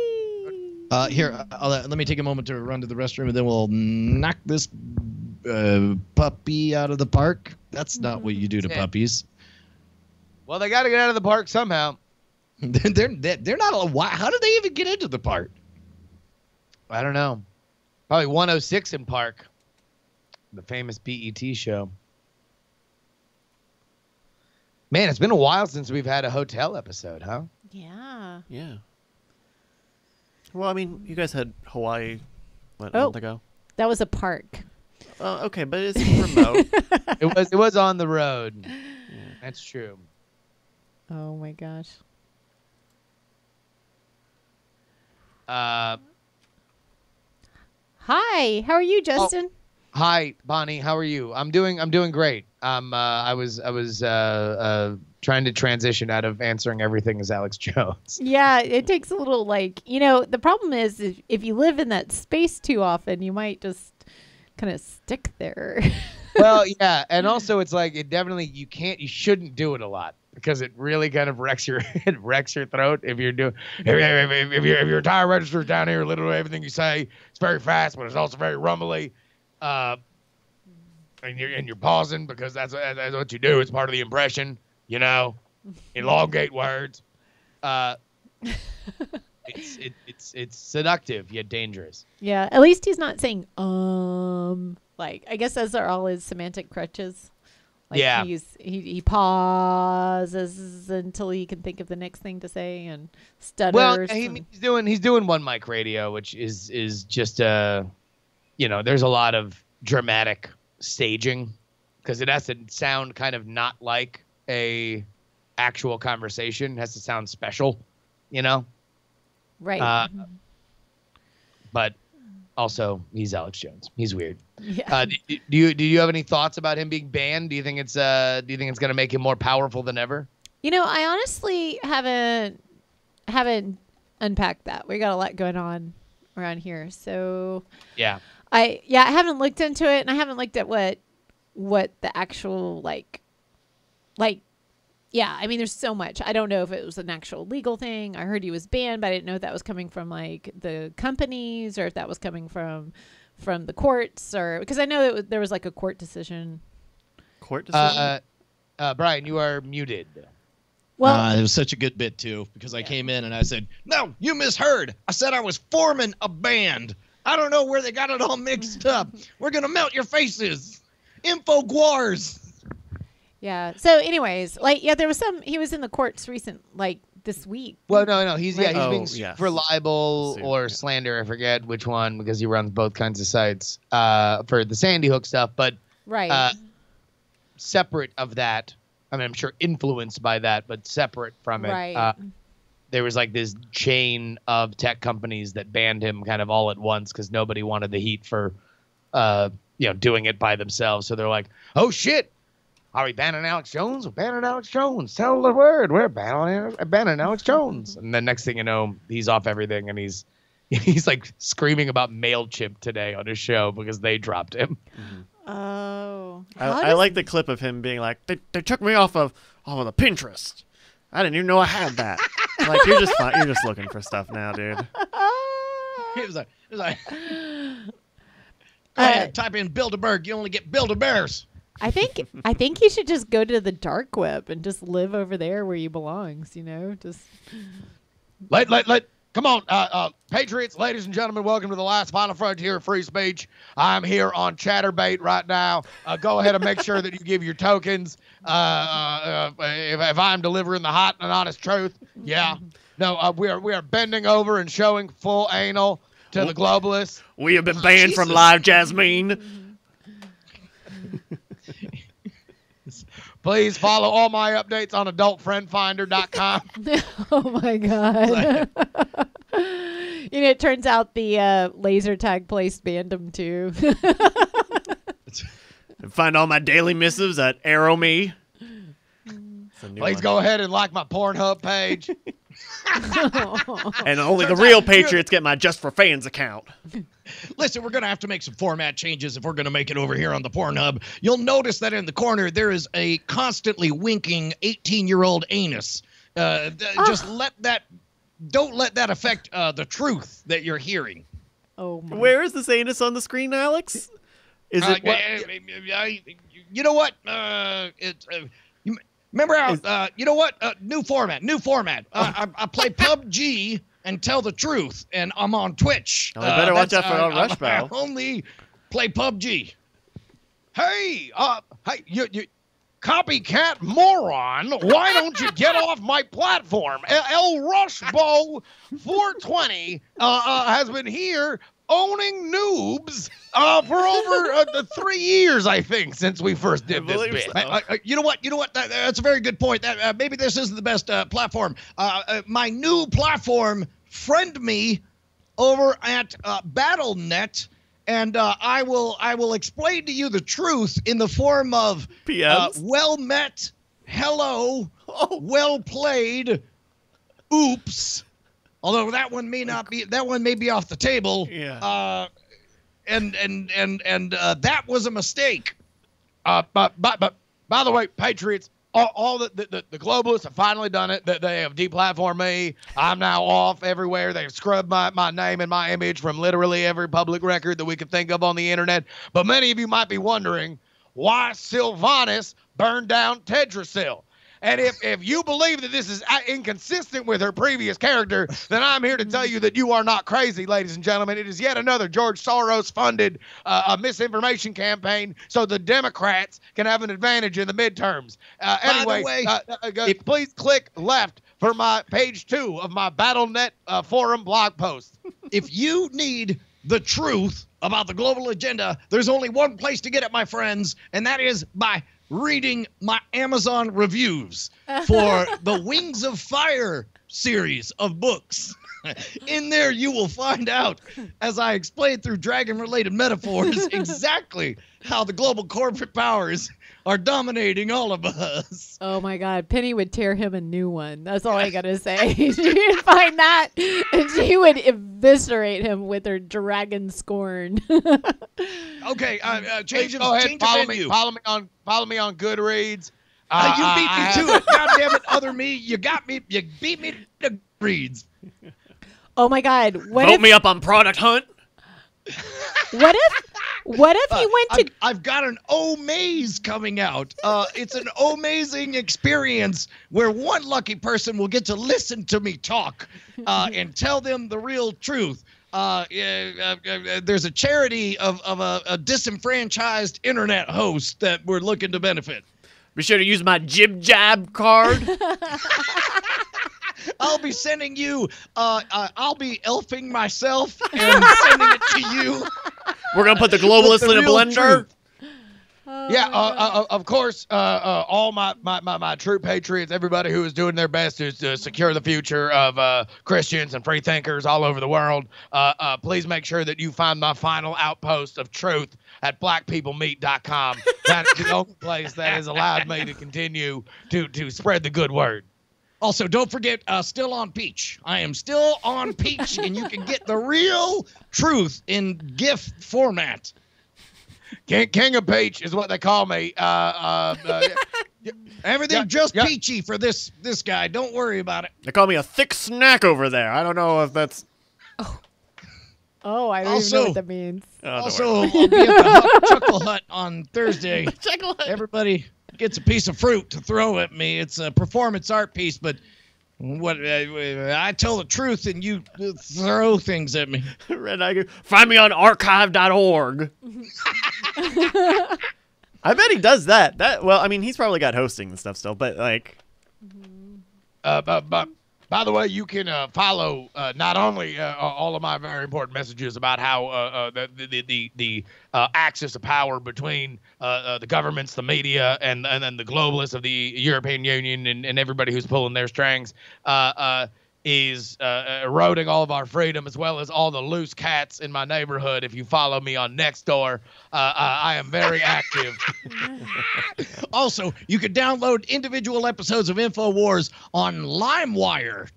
Here, let me take a moment to run to the restroom, and then we'll knock this puppy out of the park. That's not what you do to puppies. Well, they got to get out of the park somehow. They're not. How did they even get into the park? I don't know. Probably 106 in Park, the famous BET show. Man, it's been a while since we've had a hotel episode, huh? Yeah. Yeah. Well, I mean, you guys had Hawaii a month ago. That was a park. Okay, but it's remote. It was on the road. Yeah. That's true. Oh my gosh. Hi, how are you, Justin? Hi, Bonnie. How are you? I'm doing great. I was trying to transition out of answering everything as Alex Jones. Yeah, it takes a little the problem is if you live in that space too often, you might just kind of stick there. Well, yeah, and also it's like you shouldn't do it a lot because it really kind of wrecks your throat if you're if your tire register's down here, literally everything you say it's very fast, but it's also very rumbly. And you're pausing because that's what you do. It's part of the impression, elongate words. It's seductive yet dangerous. Yeah, at least he's not saying I guess those are all his semantic crutches. Yeah. He pauses until he can think of the next thing to say and stutters. Well, he's doing one mic radio, which is just there's a lot of dramatic staging because it has to sound kind of not like a actual conversation. It has to sound special, Right. But also he's Alex Jones. He's weird. Yeah. Do you have any thoughts about him being banned? Do you think it's going to make him more powerful than ever? I honestly haven't unpack that. We got a lot going on around here. So Yeah. I haven't looked into it, and I haven't looked at what the actual yeah, I mean, there's so much. I don't know if it was an actual legal thing. I heard he was banned, but I didn't know if that was coming from like the companies or if that was coming from the courts, or because I know there was like a court decision. Court decision. Brian, you are muted. Well, it was such a good bit too, because I came in and I said, "No, you misheard. I said I was forming a band. I don't know where they got it all mixed up. We're gonna melt your faces. Infoguars." Yeah. So, anyways, there was he was in the courts this week. Well, no, he's being yes. for libel or slander. I forget which one, because he runs both kinds of sites for the Sandy Hook stuff. But right, separate of that, I mean, I'm sure influenced by that, but separate from it. Right. There was like this chain of tech companies that banned him kind of all at once because nobody wanted the heat for, doing it by themselves. So they're like, "Oh shit. Are we banning Alex Jones? We're banning Alex Jones. Tell the word. We're banning Alex Jones." And then next thing you know, he's off everything, and he's like screaming about MailChimp today on his show because they dropped him. Mm-hmm. Oh. I like the clip of him being like, they took me off of the Pinterest. I didn't even know I had that. Like, you're just fine. You're just looking for stuff now, dude. He was like, "Go ahead, type in Bilderberg. You only get Bilderbears." I think he should just go to the dark web and just live over there where he belongs, just Come on, Patriots, ladies and gentlemen, welcome to the last final frontier of free speech. I'm here on Chatterbait right now. Go ahead and make sure that you give your tokens. If I'm delivering the hot and honest truth, yeah. No, we are bending over and showing full anal to the globalists. We have been banned from live Jasmine. Please follow all my updates on adultfriendfinder.com. Oh my God. It turns out the laser tag place banned him too. Find all my daily missives at ArrowMe. Please go ahead and like my Pornhub page. And only the real Patriots get my Just for Fans account. Listen, we're going to have to make some format changes if we're going to make it over here on the Pornhub. You'll notice that in the corner there is a constantly winking 18-year-old anus. Just don't let that affect the truth that you're hearing. Oh my. Where is this anus on the screen, Alex? Is it? You know what? Remember how? You know what? New format. I play PUBG and tell the truth, and I'm on Twitch. Oh, I better watch out for Rush I Bow. only play PUBG. Hey, you copycat moron! Why don't you get off my platform? El Rushbow 420 has been here owning noobs for over 3 years, I think, since we first did this bit. So. You know what? That's a very good point. Maybe this isn't the best platform. My new platform, friend me over at Battle.net, and I will explain to you the truth in the form of PMs? well met, hello, well played, oops. Although that one may not be, that one may be off the table. Yeah. And that was a mistake. But by the way, Patriots, all the globalists have finally done it. They have deplatformed me. I'm now off everywhere. They've scrubbed my name and my image from literally every public record that we could think of on the internet. But many of you might be wondering why Sylvanas burned down Tedrasil. And if you believe that this is inconsistent with her previous character, then I'm here to tell you that you are not crazy, ladies and gentlemen. It is yet another George Soros-funded misinformation campaign so the Democrats can have an advantage in the midterms. Anyway, please click left for my page 2 of my Battle.net forum blog post. If you need the truth about the global agenda, there's only one place to get it, my friends, and that is by reading my Amazon reviews for the Wings of Fire series of books. In there, you will find out, as I explain through dragon-related metaphors, exactly how the global corporate powers are dominating all of us. Oh my God, Penny would tear him a new one. That's all I gotta say. She would find that, and she would eviscerate him with her dragon scorn. Okay, change Go ahead, the venue. follow me on Goodreads. You beat me to it. God damn it, other me. You got me. You beat me to Goodreads. Oh my God, Vote me up on Product Hunt. What if he went to? I've got an O-Maze coming out. It's an amazing experience where one lucky person will get to listen to me talk and tell them the real truth. There's a charity of a disenfranchised internet host that we're looking to benefit. Be sure to use my Jib Jab card. I'll be sending you. I'll be elfing myself and sending it to you. We're gonna put the globalists in a real blender. truth. Of course, all my true patriots, everybody who is doing their best to secure the future of Christians and free thinkers all over the world, please make sure that you find my final outpost of truth at blackpeoplemeet.com. That is the only place that has allowed me to continue to spread the good word. Also, don't forget, still on Peach. I am still on Peach, and you can get the real truth in GIF format. King of Peach is what they call me. Everything just peachy for this guy. Don't worry about it. They call me a thick snack over there. I don't know if that's. Oh, I don't even know what that means. Also, I'll be at the Chuckle Hut on Thursday. Chuckle Hut. Everybody gets a piece of fruit to throw at me. It's a performance art piece, but I tell the truth and you throw things at me. Red Tiger. Find me on archive.org. I bet he does that. Well, I mean, he's probably got hosting and stuff still, but like. By the way, you can follow not only all of my very important messages about how the axis of power between the governments, the media, and then the globalists of the European Union and everybody who's pulling their strings is eroding all of our freedom, as well as all the loose cats in my neighborhood. If you follow me on Nextdoor, I am very active. Also, you can download individual episodes of InfoWars on limewire.com.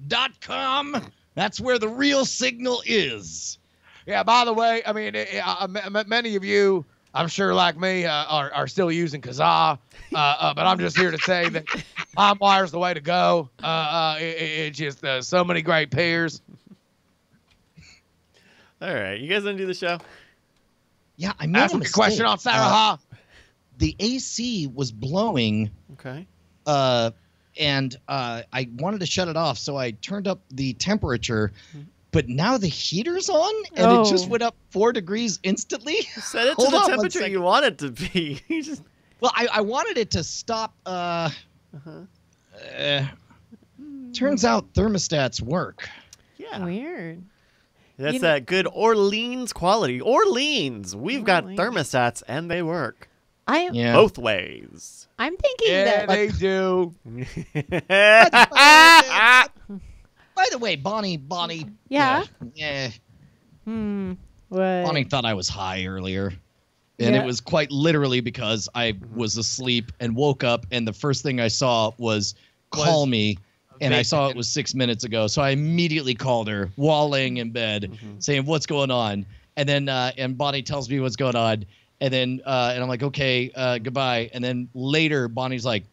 That's where the real signal is. Yeah, by the way, I mean, many of you, I'm sure like me, are still using Kazaa, but I'm just here to say that LimeWire's the way to go. It's just so many great peers. All right, you guys want to do the show? Yeah, I made Ask a me a question on Sarah Ha. The AC was blowing. Okay. And I wanted to shut it off, so I turned up the temperature. But now the heater's on, and it just went up 4 degrees instatly. Set it to the temperature you want it to be. Well, I wanted it to stop. Turns out thermostats work. Yeah. Weird. That's that good Orleans quality. Orleans. We've got thermostats, and they work. Both ways. I'm thinking Yeah, that. they do. By the way, Bonnie. Yeah? Yeah. What? Bonnie thought I was high earlier. And it was quite literally because I was asleep and woke up, and the first thing I saw was call me, and I saw it was 6 minutes ago. So I immediately called her while laying in bed, saying, what's going on? And then and Bonnie tells me what's going on. And then and I'm like, okay, goodbye. And then later, Bonnie's like,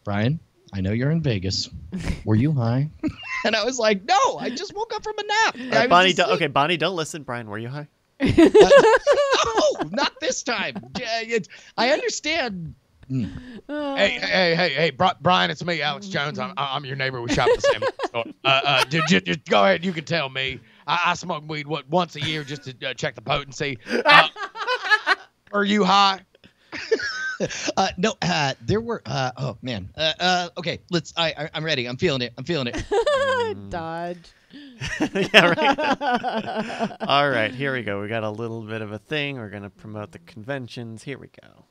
Brian, I know you're in Vegas. Were you high? And I was like, no, I just woke up from a nap. Bonnie, Bonnie, don't listen. Brian, were you high? No, not this time. I understand. Hey, Brian, it's me, Alex Jones. I'm your neighbor. We shop at the same store. Just go ahead. You can tell me. I smoke weed once a year just to check the potency. Are you high? No, there were. Oh man. Okay, let's. I'm ready. I'm feeling it. Dodge. Yeah, right. All right, here we go. We got a little bit of a thing. We're gonna promote the conventions. Here we go.